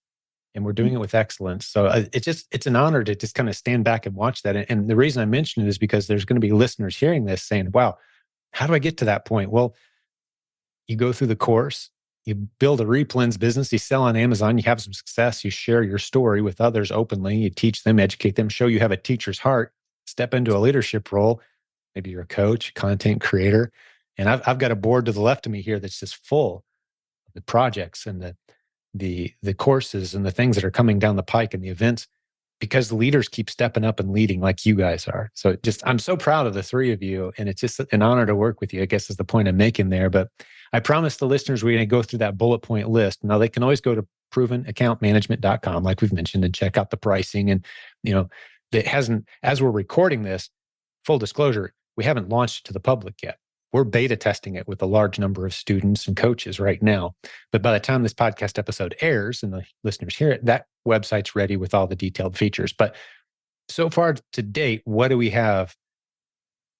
And we're doing it with excellence. So it's an honor to just kind of stand back and watch that. And the reason I mention it is because there's going to be listeners hearing this saying, wow, how do I get to that point? Well, you go through the course, you build a REPLENS business, you sell on Amazon, you have some success, you share your story with others openly, you teach them, educate them, show you have a teacher's heart, step into a leadership role. Maybe you're a coach, content creator. And I've got a board to the left of me here that's just full of the projects and the courses and the things that are coming down the pike and the events, because the leaders keep stepping up and leading like you guys are. So I'm so proud of the three of you, and it's just an honor to work with you, I guess is the point I'm making there. But I promise the listeners we're going to go through that bullet point list. Now they can always go to provenaccountmanagement.com, like we've mentioned, and check out the pricing. And, it hasn't, as we're recording this, full disclosure, we haven't launched to the public yet. We're beta testing it with a large number of students and coaches right now. But by the time this podcast episode airs and the listeners hear it, that website's ready with all the detailed features. But so far to date, what do we have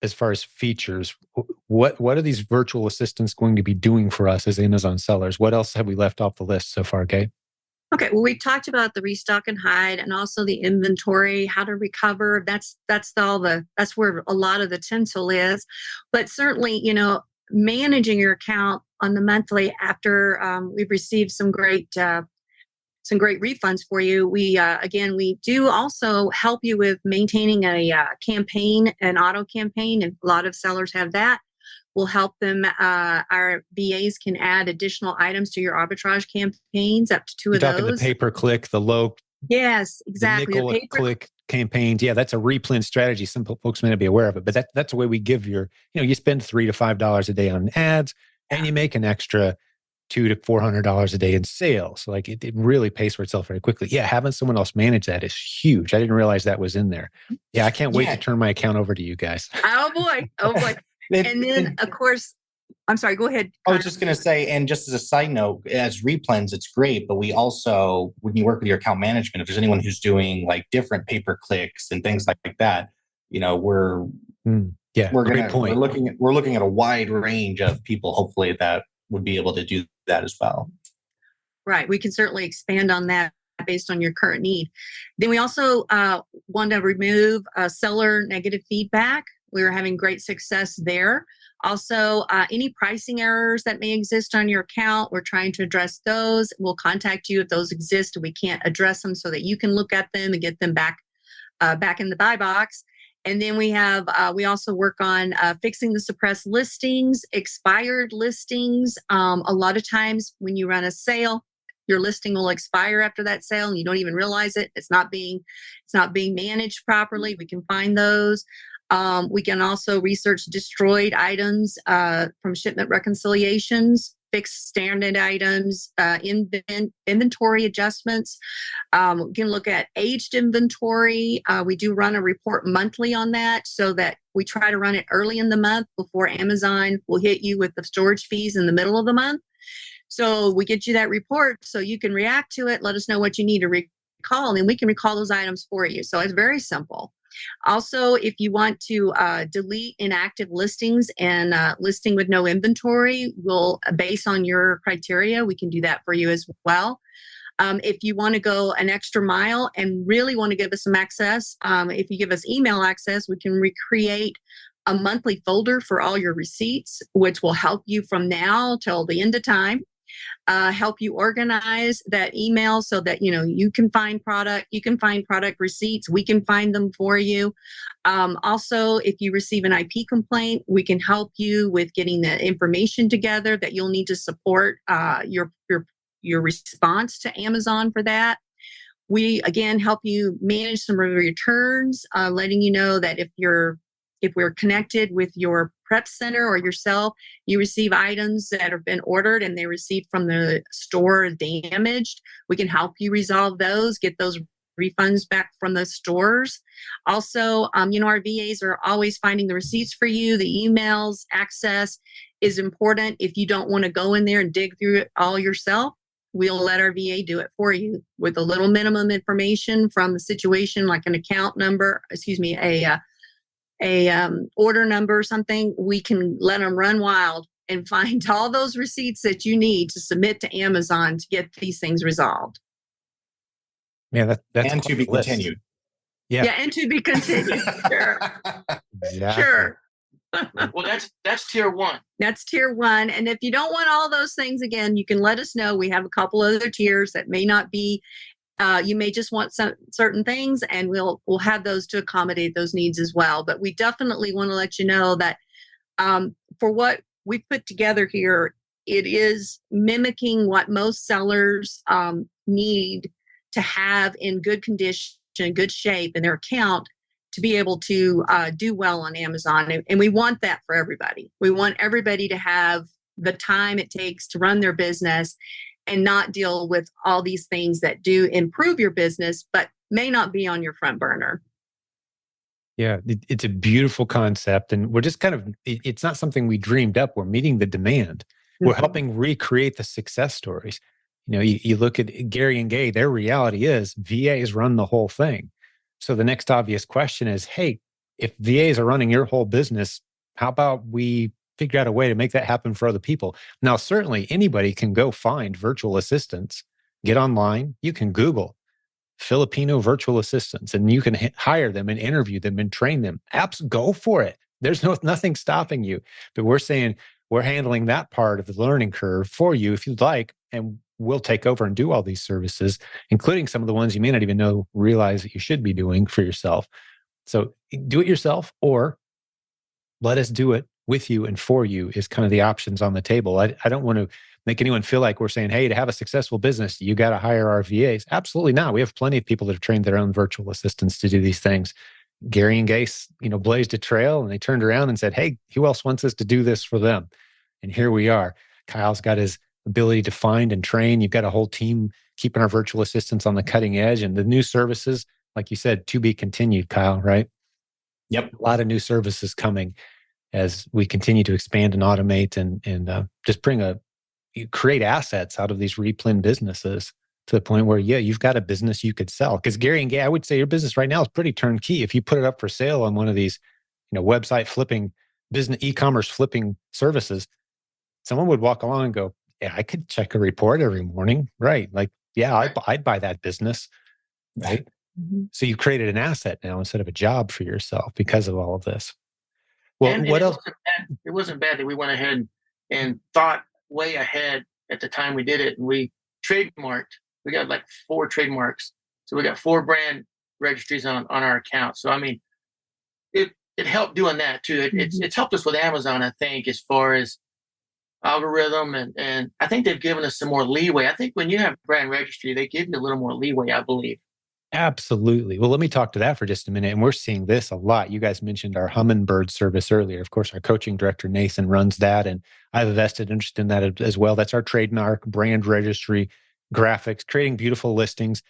as far as features? What are these virtual assistants going to be doing for us as Amazon sellers? What else have we left off the list so far, Gaye? Okay, well, we talked about the restock and hide, and also the inventory, how to recover. That's where a lot of the tinsel is. But certainly, managing your account on the monthly after we've received some great refunds for you. We do also help you with maintaining a campaign, an auto campaign, and a lot of sellers have that. We'll help them. Our VAs can add additional items to your arbitrage campaigns, up to two of those. You're talking the pay-per-click, the low. Yes, exactly. The nickel-click campaigns. Yeah, that's a REPLENS strategy. Some folks may not be aware of it, but that's the way we give you spend $3 to $5 a day on ads, and you make an extra $200 to $400 a day in sales. So it really pays for itself very quickly. Yeah, having someone else manage that is huge. I didn't realize that was in there. Yeah, I can't wait to turn my account over to you guys. Oh boy. And then, of course, I'm sorry, go ahead. I was just going to say, and just as a side note, as REPLENS, it's great, but we also, when you work with your account management, if there's anyone who's doing different pay-per-clicks and things like that, we're looking at a wide range of people, hopefully, that would be able to do that as well. Right. We can certainly expand on that based on your current need. Then we also want to remove seller negative feedback. We were having great success there. Also, any pricing errors that may exist on your account, we're trying to address those. We'll contact you if those exist and we can't address them so that you can look at them and get them back in the buy box. And then we also work on fixing the suppressed listings, expired listings. A lot of times when you run a sale, your listing will expire after that sale and you don't even realize it. It's not being managed properly. We can find those. We can also research destroyed items from shipment reconciliations, fix standard items, inventory adjustments. We can look at aged inventory. We do run a report monthly on that so that we try to run it early in the month before Amazon will hit you with the storage fees in the middle of the month. So we get you that report so you can react to it, let us know what you need to recall, and we can recall those items for you. So it's very simple. Also, if you want to delete inactive listings and listing with no inventory, based on your criteria, we can do that for you as well. If you want to go an extra mile and really want to give us some access, if you give us email access, we can recreate a monthly folder for all your receipts, which will help you from now till the end of time. Help you organize that email so that you can find product receipts. We can find them for you. Also, if you receive an IP complaint, we can help you with getting the information together that you'll need to support your response to Amazon for that. We again help you manage some returns, letting you know that if we're connected with your prep center or yourself, you receive items that have been ordered and they received from the store damaged, we can help you resolve those, get those refunds back from the stores. Also, our VAs are always finding the receipts for you. The emails access is important. If you don't want to go in there and dig through it all yourself, we'll let our VA do it for you with a little minimum information from the situation, like an account number, order number or something. We can let them run wild and find all those receipts that you need to submit to Amazon to get these things resolved. Yeah, that's and to be continued. Yeah, and to be continued. Sure. Exactly. Sure. Well, that's tier one. That's tier one. And if you don't want all those things, again, you can let us know. We have a couple other tiers that may not be. You may just want some certain things, and we'll have those to accommodate those needs as well. But we definitely want to let you know that for what we've put together here, it is mimicking what most sellers need to have in good condition, good shape in their account to be able to do well on Amazon. And we want that for everybody. We want everybody to have the time it takes to run their business and not deal with all these things that do improve your business, but may not be on your front burner. Yeah, it's a beautiful concept. And we're just it's not something we dreamed up. We're meeting the demand. Mm-hmm. We're helping recreate the success stories. You look at Gary and Gaye, their reality is VAs run the whole thing. So the next obvious question is, hey, if VAs are running your whole business, how about we figure out a way to make that happen for other people? Now, certainly anybody can go find virtual assistants, get online. You can Google Filipino virtual assistants and you can hire them and interview them and train them. Apps, go for it. There's nothing stopping you. But we're saying we're handling that part of the learning curve for you if you'd like, and we'll take over and do all these services, including some of the ones you may not even realize that you should be doing for yourself. So do it yourself or let us do it with you and for you is kind of the options on the table. I don't want to make anyone feel like we're saying, hey, to have a successful business, you got to hire our VAs. Absolutely not. We have plenty of people that have trained their own virtual assistants to do these things. Gary and Gaye, blazed a trail and they turned around and said, hey, who else wants us to do this for them? And here we are. Kyle's got his ability to find and train. You've got a whole team keeping our virtual assistants on the cutting edge, and the new services, like you said, to be continued, Kyle, right? Yep. A lot of new services coming as we continue to expand and automate and just create assets out of these REPLEN businesses to the point where, you've got a business you could sell. Because Gary and Gaye, I would say your business right now is pretty turnkey. If you put it up for sale on one of these, website flipping, business e-commerce flipping services, someone would walk along and go, Yeah, I could check a report every morning. Right. Like, yeah, I'd buy that business. Right. Mhm. So you created an asset now instead of a job for yourself because of all of this. Well, And what it else? wasn't bad. It wasn't bad that we went ahead and thought way ahead at the time we did it, and we trademarked. We got like 4 trademarks, so we got 4 brand registries on our account. So I mean, it helped doing that too. It's helped us with Amazon, I think, as far as algorithm, and I think they've given us some more leeway. I think when you have brand registry, they give you a little more leeway, I believe. Absolutely. Well, let me talk to that for just a minute. And we're seeing this a lot. You guys mentioned our Hummingbird service earlier. Of course, our coaching director, Nathan, runs that. And I have a vested interest in that as well. That's our trademark, brand registry, graphics, creating beautiful listings.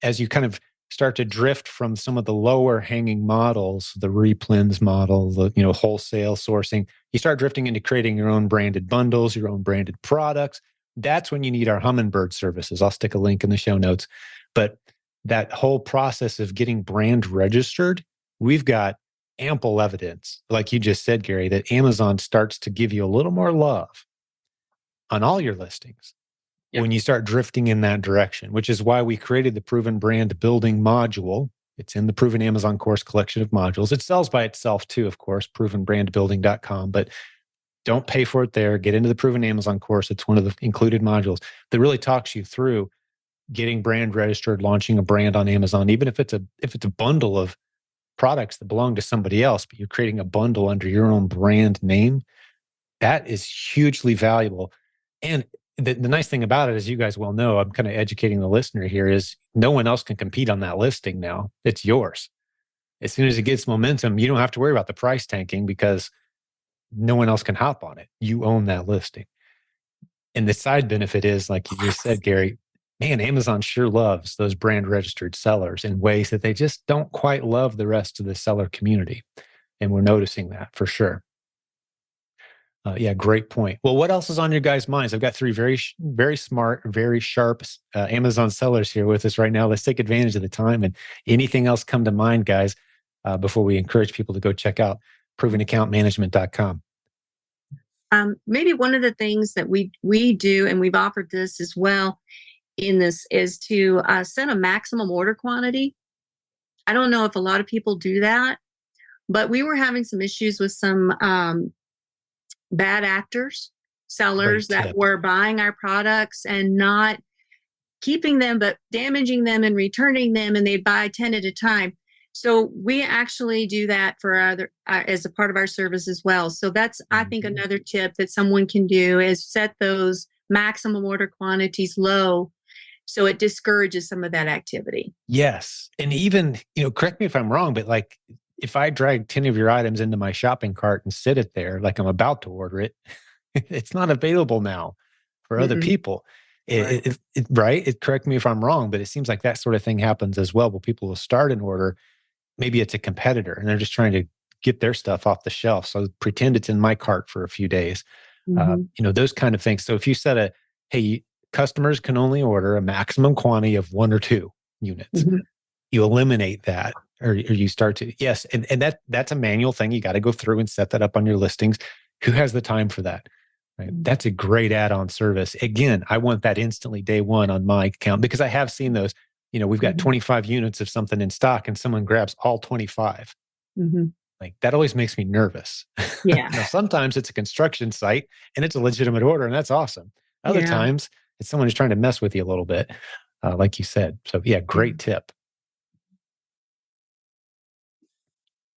As you kind of start to drift from some of the lower hanging models, the REPLENS model, the wholesale sourcing, you start drifting into creating your own branded bundles, your own branded products. That's when you need our Hummingbird services. I'll stick a link in the show notes. But that whole process of getting brand registered, we've got ample evidence, like you just said, Gary, that Amazon starts to give you a little more love on all your listings Yep. when you start drifting in that direction, which is why we created the Proven Brand Building module. It's in the Proven Amazon course collection of modules. It sells by itself too, of course, provenbrandbuilding.com, but don't pay for it there. Get into the Proven Amazon course. It's one of the included modules that really talks you through getting brand registered, launching a brand on Amazon, even if it's a bundle of products that belong to somebody else, but you're creating a bundle under your own brand name. That is hugely valuable. And the nice thing about it, as you guys well know, I'm kind of educating the listener here, is no one else can compete on that listing now. It's yours. As soon as it gets momentum, you don't have to worry about the price tanking because no one else can hop on it. You own that listing. And the side benefit is, like you just said, Gary, man, Amazon sure loves those brand registered sellers in ways that they just don't quite love the rest of the seller community. And we're noticing that for sure. Yeah, great point. Well, what else is on your guys' minds? I've got 3 very smart, very sharp Amazon sellers here with us right now. Let's take advantage of the time. And anything else come to mind, guys, before we encourage people to go check out provenaccountmanagement.com. Maybe one of the things that we do, and we've offered this as well in this, is to set a maximum order quantity. I don't know if a lot of people do that, but we were having some issues with some bad actors, sellers that were buying our products and not keeping them, but damaging them and returning them, and they'd buy 10 at a time. So we actually do that for other as a part of our service as well. So that's, I think, another tip that someone can do is set those maximum order quantities low, so it discourages some of that activity. Yes. And even, correct me if I'm wrong, but like if I drag 10 of your items into my shopping cart and sit it there like I'm about to order it, it's not available now for other people. Right? Correct me if I'm wrong, but it seems like that sort of thing happens as well, where people will start an order. Maybe it's a competitor and they're just trying to get their stuff off the shelf. So pretend it's in my cart for a few days, those kind of things. So if you set hey, customers can only order a maximum quantity of 1 or 2 units, you eliminate that, or you start to, yes. And that's a manual thing. You got to go through and set that up on your listings. Who has the time for that? Right? That's a great add-on service. Again, I want that instantly day one on my account because I have seen those. We've got 25 units of something in stock and someone grabs all 25. Like that always makes me nervous. Yeah. Now, sometimes it's a construction site and it's a legitimate order and that's awesome. Other times it's someone who's trying to mess with you a little bit, like you said. So yeah, great tip.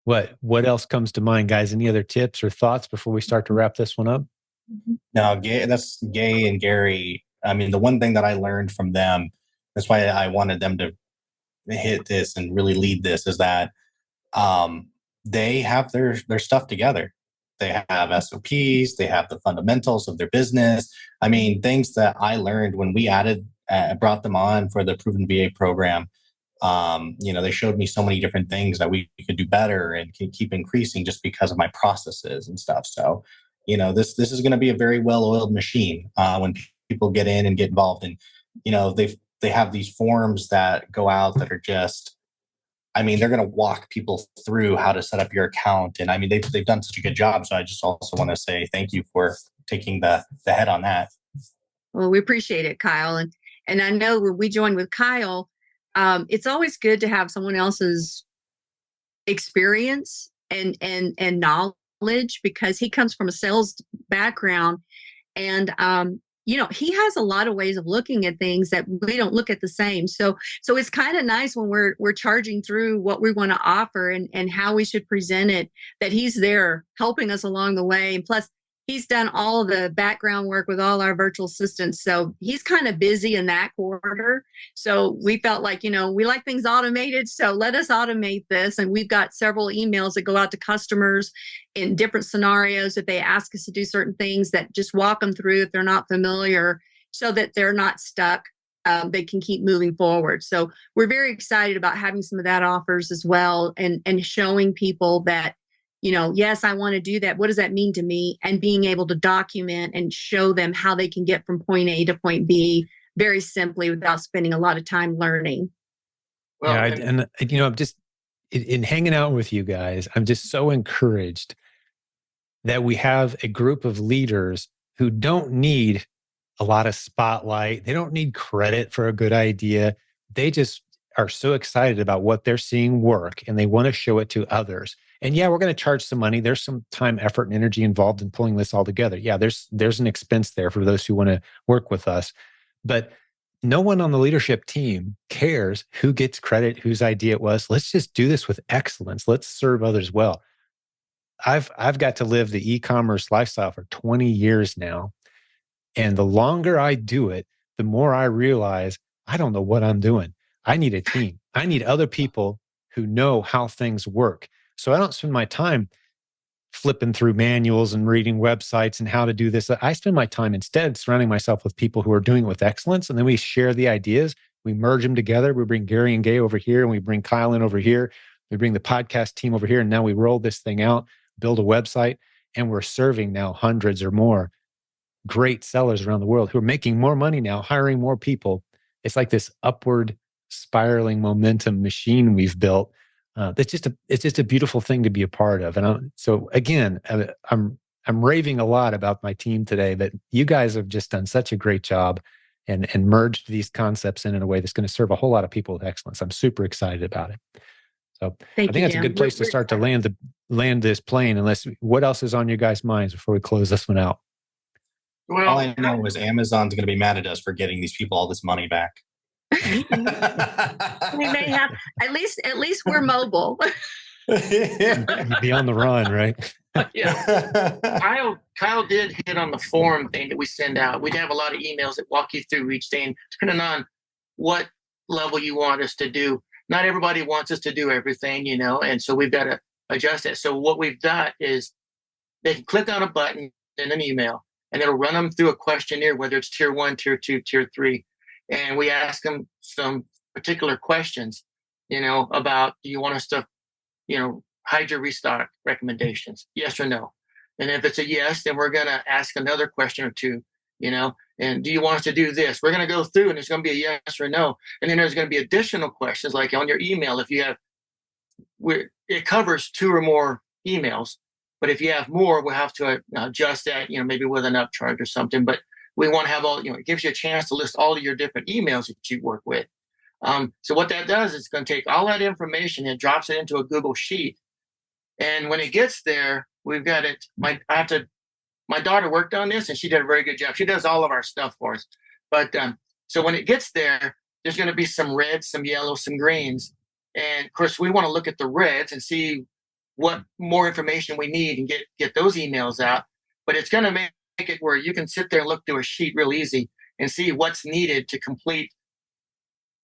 What else comes to mind, guys? Any other tips or thoughts before we start to wrap this one up? No, that's Gaye and Gary. I mean, the one thing that I learned from them, that's why I wanted them to hit this and really lead this, is that they have their stuff together. They have SOPs, they have the fundamentals of their business. I mean, things that I learned when we brought them on for the Proven VA program. They showed me so many different things that we could do better and can keep increasing just because of my processes and stuff. So, this is going to be a very well-oiled machine when people get in and get involved. And, they have these forms that go out that are just, I mean, they're going to walk people through how to set up your account. And I mean, they've done such a good job. So I just also want to say thank you for taking the head on that. Well, we appreciate it, Kyle. And I know when we join with Kyle, it's always good to have someone else's experience and knowledge, because he comes from a sales background. And he has a lot of ways of looking at things that we don't look at the same. So it's kind of nice when we're charging through what we want to offer and how we should present it, that he's there helping us along the way. And plus, he's done all the background work with all our virtual assistants. So he's kind of busy in that quarter. So we felt like, we like things automated. So let us automate this. And we've got several emails that go out to customers in different scenarios if they ask us to do certain things, that just walk them through if they're not familiar, so that they're not stuck. They can keep moving forward. So we're very excited about having some of that offers as well, and showing people that, yes, I want to do that. What does that mean to me? And being able to document and show them how they can get from point A to point B very simply without spending a lot of time learning. Well, yeah, I'm just in hanging out with you guys, I'm just so encouraged that we have a group of leaders who don't need a lot of spotlight. They don't need credit for a good idea. They just are so excited about what they're seeing work, and they want to show it to others. And yeah, we're going to charge some money. There's some time, effort, and energy involved in pulling this all together. Yeah, there's an expense there for those who want to work with us. But no one on the leadership team cares who gets credit, whose idea it was. Let's just do this with excellence. Let's serve others well. I've got to live the e-commerce lifestyle for 20 years now. And the longer I do it, the more I realize I don't know what I'm doing. I need a team. I need other people who know how things work. So I don't spend my time flipping through manuals and reading websites and how to do this. I spend my time instead surrounding myself with people who are doing it with excellence. And then we share the ideas. We merge them together. We bring Gary and Gaye over here, and we bring Kyle in over here. We bring the podcast team over here. And now we roll this thing out, build a website, and we're serving now hundreds or more great sellers around the world who are making more money now, hiring more people. It's like this upward spiraling momentum machine we've built. It's just a beautiful thing to be a part of. And so again, I'm raving a lot about my team today, but you guys have just done such a great job and merged these concepts in a way that's going to serve a whole lot of people with excellence. I'm super excited about it. So I think that's a good place to start to land this plane. Unless, what else is on your guys' minds before we close this one out? Well, all I know is Amazon's going to be mad at us for getting these people all this money back. We may have, at least we're mobile. You'd be on the run, right? Yeah. Kyle did hit on the form thing that we send out. We have a lot of emails that walk you through each thing, depending on what level you want us to do. Not everybody wants us to do everything, and so we've got to adjust it. So what we've done is they can click on a button in an email, and it'll run them through a questionnaire, whether it's tier 1, tier 2, tier 3. And we ask them some particular questions, about, do you want us to, hide your restock recommendations? Yes or no? And if it's a yes, then we're going to ask another question or two, and do you want us to do this? We're going to go through, and it's going to be a yes or no. And then there's going to be additional questions, like on your email, if you have, it covers 2 or more emails. But if you have more, we'll have to adjust that, maybe with an upcharge or something. But we want to have all, it gives you a chance to list all of your different emails that you work with. So what that does is it's going to take all that information and drops it into a Google Sheet. And when it gets there, we've got it. My daughter worked on this, and she did a very good job. She does all of our stuff for us. But so when it gets there, there's going to be some reds, some yellows, some greens. And of course, we want to look at the reds and see what more information we need and get those emails out. But it's going to make it where you can sit there and look through a sheet real easy and see what's needed to complete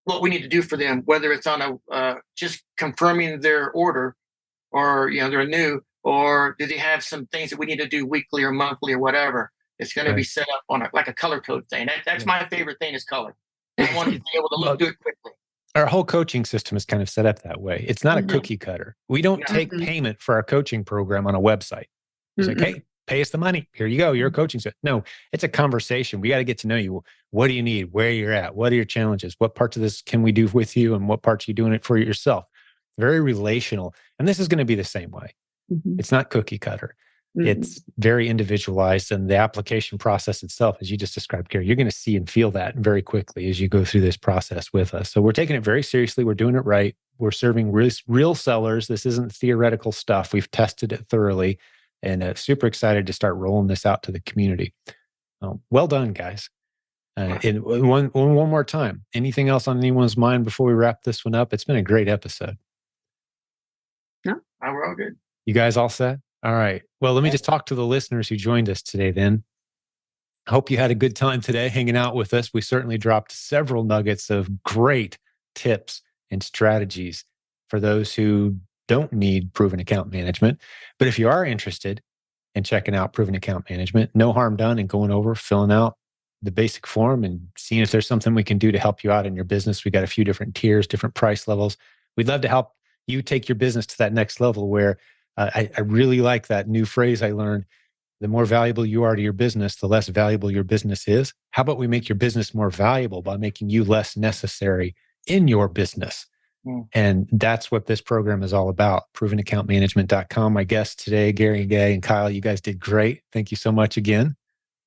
what we need to do for them, whether it's on just confirming their order, or they're new, or do they have some things that we need to do weekly or monthly or whatever. It's going to be set up on like a color code thing. That's my favorite thing is color. I want to be able to look through it quickly. Our whole coaching system is kind of set up that way. It's not a cookie cutter. We don't take payment for our coaching program on a website. It's like, hey, pay us the money. Here you go. You're a coaching system. No, it's a conversation. We got to get to know you. What do you need? Where you're at? What are your challenges? What parts of this can we do with you? And what parts are you doing it for yourself? Very relational. And this is going to be the same way. It's not cookie cutter. It's very individualized, and the application process itself, as you just described, Gary, you're going to see and feel that very quickly as you go through this process with us. So we're taking it very seriously. We're doing it right. We're serving real sellers. This isn't theoretical stuff. We've tested it thoroughly, and super excited to start rolling this out to the community. Well done, guys. And one more time, anything else on anyone's mind before we wrap this one up? It's been a great episode. No, we're all good. You guys all set? All right. Well, let me just talk to the listeners who joined us today then. I hope you had a good time today hanging out with us. We certainly dropped several nuggets of great tips and strategies for those who don't need proven account management. But if you are interested in checking out proven account management, no harm done in going over, filling out the basic form and seeing if there's something we can do to help you out in your business. We got a few different tiers, different price levels. We'd love to help you take your business to that next level where I really like that new phrase I learned. The more valuable you are to your business, the less valuable your business is. How about we make your business more valuable by making you less necessary in your business? And that's what this program is all about. ProvenAccountManagement.com. My guests today, Gary and Gaye and Kyle, you guys did great. Thank you so much again.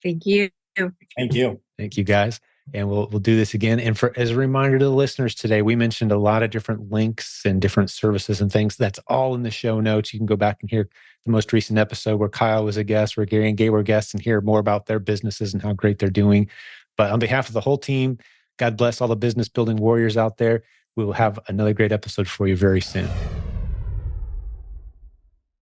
Thank you. Thank you. Thank you, guys. And we'll do this again. And as a reminder to the listeners today, we mentioned a lot of different links and different services and things. That's all in the show notes. You can go back and hear the most recent episode where Kyle was a guest, where Gary and Gaye were guests, and hear more about their businesses and how great they're doing. But on behalf of the whole team, God bless all the business building warriors out there. We will have another great episode for you very soon.